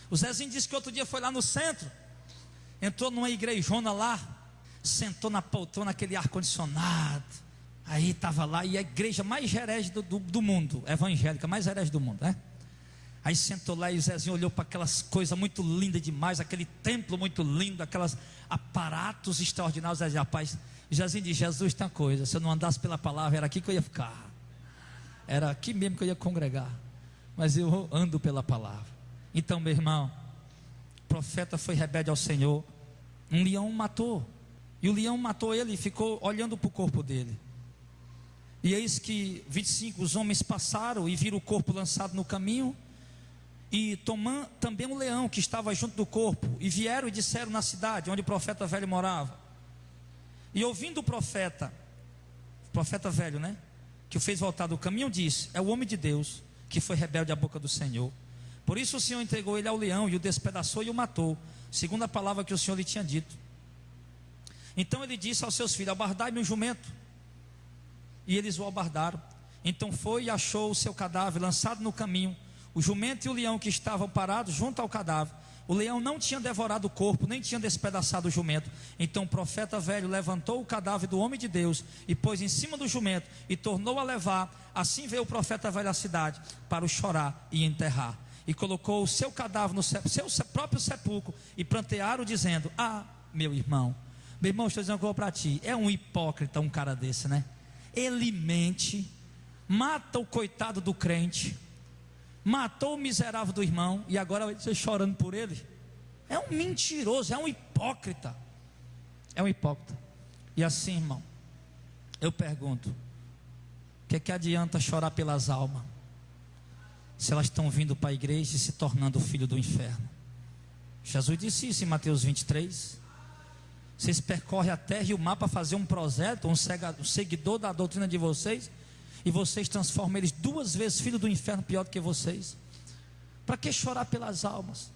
O Zezinho disse que outro dia foi lá no centro, entrou numa igrejona lá, sentou na poltrona, naquele ar-condicionado. Aí estava lá, e a igreja mais herege do mundo, evangélica, mais herege do mundo, né? Aí sentou lá e o Zezinho olhou para aquelas coisas muito lindas demais, aquele templo muito lindo, aquelas aparatos extraordinários. Zezinho, rapaz, Zezinho disse: Jesus tem uma coisa, se eu não andasse pela palavra, era aqui que eu ia ficar, era aqui mesmo que eu ia congregar, mas eu ando pela palavra. Então, meu irmão, o profeta foi rebelde ao Senhor, um leão matou, e o leão matou ele e ficou olhando para o corpo dele. E eis que 25, os homens passaram e viram o corpo lançado no caminho, e tomando também um leão que estava junto do corpo, e vieram e disseram na cidade onde o profeta velho morava. E ouvindo o profeta velho, né, que o fez voltar do caminho, disse: é o homem de Deus que foi rebelde à boca do Senhor. Por isso o Senhor entregou ele ao leão, e o despedaçou e o matou, segundo a palavra que o Senhor lhe tinha dito. Então ele disse aos seus filhos: abardai-me um jumento. E eles o abardaram. Então foi e achou o seu cadáver lançado no caminho, o jumento e o leão que estavam parados junto ao cadáver. O leão não tinha devorado o corpo, nem tinha despedaçado o jumento. Então o profeta velho levantou o cadáver do homem de Deus e pôs em cima do jumento e tornou a levar. Assim veio o profeta velho à cidade para o chorar e enterrar. E colocou o seu cadáver no seu próprio sepulcro e prantearam, dizendo: ah, meu irmão, estou dizendo uma coisa para ti. É um hipócrita um cara desse, né? Ele mente, mata o coitado do crente, matou o miserável do irmão, e agora você chorando por ele. É um mentiroso, é um hipócrita. É um hipócrita. E assim, irmão, eu pergunto: o que adianta chorar pelas almas, se elas estão vindo para a igreja e se tornando filho do inferno? Jesus disse isso em Mateus 23. Vocês percorrem a terra e o mar para fazer um prosélito, um seguidor da doutrina de vocês, e vocês transformam eles 2 vezes filho do inferno, pior do que vocês. Para que chorar pelas almas,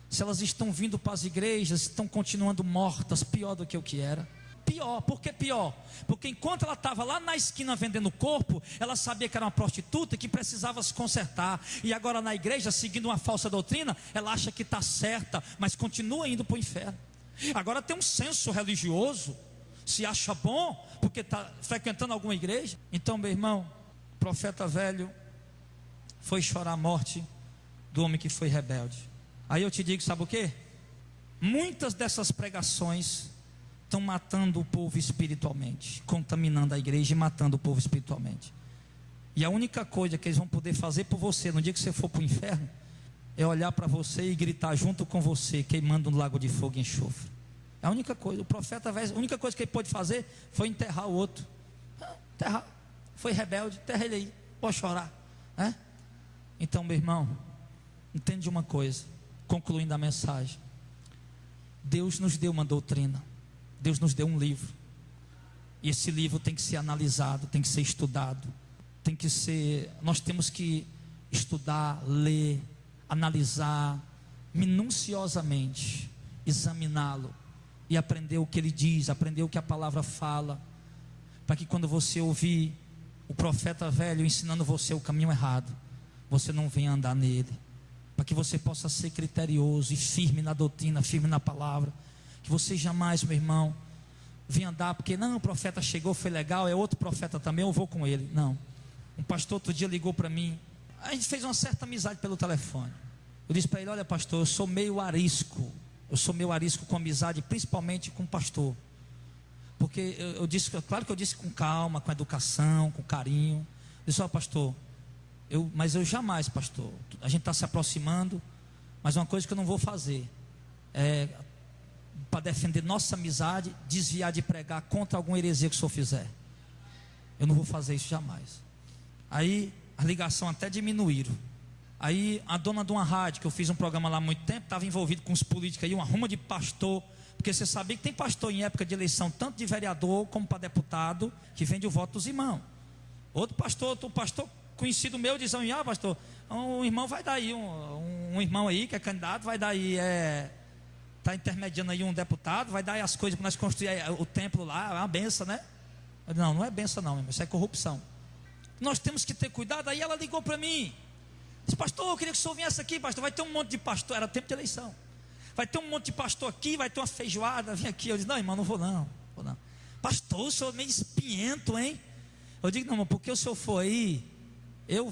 se elas estão vindo para as igrejas, estão continuando mortas, pior do que o que era? Pior, por que pior? Porque enquanto ela estava lá na esquina vendendo corpo, ela sabia que era uma prostituta e que precisava se consertar. E agora na igreja, seguindo uma falsa doutrina, ela acha que está certa, mas continua indo para o inferno. Agora tem um senso religioso, se acha bom porque está frequentando alguma igreja. Então, meu irmão, o profeta velho foi chorar a morte do homem que foi rebelde. Aí eu te digo, sabe o que? Muitas dessas pregações estão matando o povo espiritualmente, contaminando a igreja e matando o povo espiritualmente. E a única coisa que eles vão poder fazer por você no dia que você for para o inferno é olhar para você e gritar junto com você, queimando no lago de fogo e enxofre. É a única coisa. O profeta velho, a única coisa que ele pôde fazer foi enterrar o outro. Enterrar. Foi rebelde, enterra ele aí, pode chorar, né? Então, meu irmão, entende uma coisa, concluindo a mensagem: Deus nos deu uma doutrina, Deus nos deu um livro, e esse livro tem que ser analisado, tem que ser estudado, nós temos que estudar, ler, analisar minuciosamente, examiná-lo e aprender o que ele diz, aprender o que a palavra fala, para que quando você ouvir o profeta velho ensinando você o caminho errado, você não venha andar nele, para que você possa ser criterioso e firme na doutrina, firme na palavra, que você jamais, meu irmão, venha andar porque não, o profeta chegou, foi legal, é outro profeta também, eu vou com ele. Não. Um pastor outro dia ligou para mim, a gente fez uma certa amizade pelo telefone. Eu disse para ele: olha, pastor, eu sou meio arisco com amizade, principalmente com pastor, porque eu disse, claro que eu disse com calma, com educação, com carinho. Eu disse: olha, pastor, mas eu jamais, pastor, a gente está se aproximando, mas uma coisa que eu não vou fazer é, para defender nossa amizade, desviar de pregar contra alguma heresia que o senhor fizer. Eu não vou fazer isso jamais. Aí a ligação até diminuíram. Aí a dona de uma rádio, que eu fiz um programa lá há muito tempo, estava envolvido com os políticos aí, uma ruma de pastor Porque você sabia que tem pastor em época de eleição, tanto de vereador como para deputado, que vende o voto dos irmãos. Outro pastor conhecido meu diz: pastor, um irmão vai dar aí, um irmão aí que é candidato, vai dar aí, está intermediando aí um deputado, vai dar aí as coisas para nós construir o templo lá, é uma benção, né? Eu disse: não é benção não, irmão, isso é corrupção. Nós temos que ter cuidado. Aí ela ligou para mim, disse: pastor, eu queria que o senhor viesse aqui, pastor, vai ter um monte de pastor, era tempo de eleição, vai ter um monte de pastor aqui, vai ter uma feijoada, vem aqui. Eu disse: não, irmão, não vou não. Pastor, o senhor é meio espinhento, hein? Eu digo: não, irmão, porque o senhor for aí, eu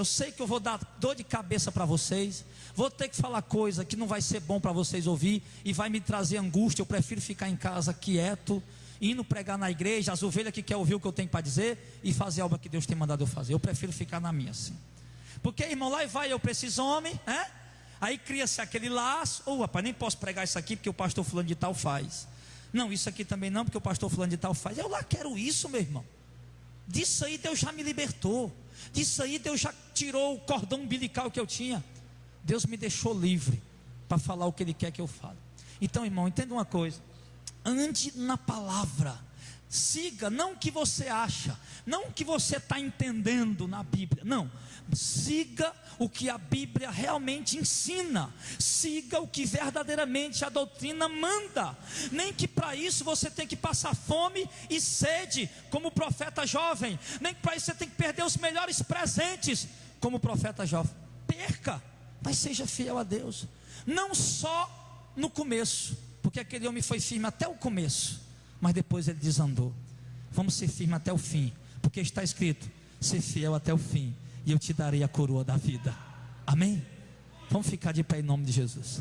sei que eu vou dar dor de cabeça para vocês, vou ter que falar coisa que não vai ser bom para vocês ouvir, e vai me trazer angústia. Eu prefiro ficar em casa quieto, indo pregar na igreja, as ovelhas que querem ouvir o que eu tenho para dizer, e fazer a obra que Deus tem mandado eu fazer. Eu prefiro ficar na minha assim. Porque, irmão, lá vai eu para esses homens, aí cria-se aquele laço: rapaz, nem posso pregar isso aqui porque o pastor fulano de tal faz. Não, isso aqui também não, porque o pastor fulano de tal faz. Eu lá quero isso, meu irmão. Disso aí Deus já me libertou. Disso aí Deus já tirou o cordão umbilical que eu tinha. Deus me deixou livre para falar o que Ele quer que eu fale. Então, irmão, entenda uma coisa: ande na palavra, siga, não o que você acha, não o que você está entendendo na Bíblia, não, siga o que a Bíblia realmente ensina, siga o que verdadeiramente a doutrina manda. Nem que para isso você tem que passar fome e sede, como o profeta jovem, nem que para isso você tem que perder os melhores presentes, como o profeta jovem. Perca, mas seja fiel a Deus, não só no começo, porque aquele homem foi firme até o começo, mas depois ele desandou. Vamos ser firmes até o fim, porque está escrito: ser fiel até o fim, e eu te darei a coroa da vida. Amém? Vamos ficar de pé em nome de Jesus.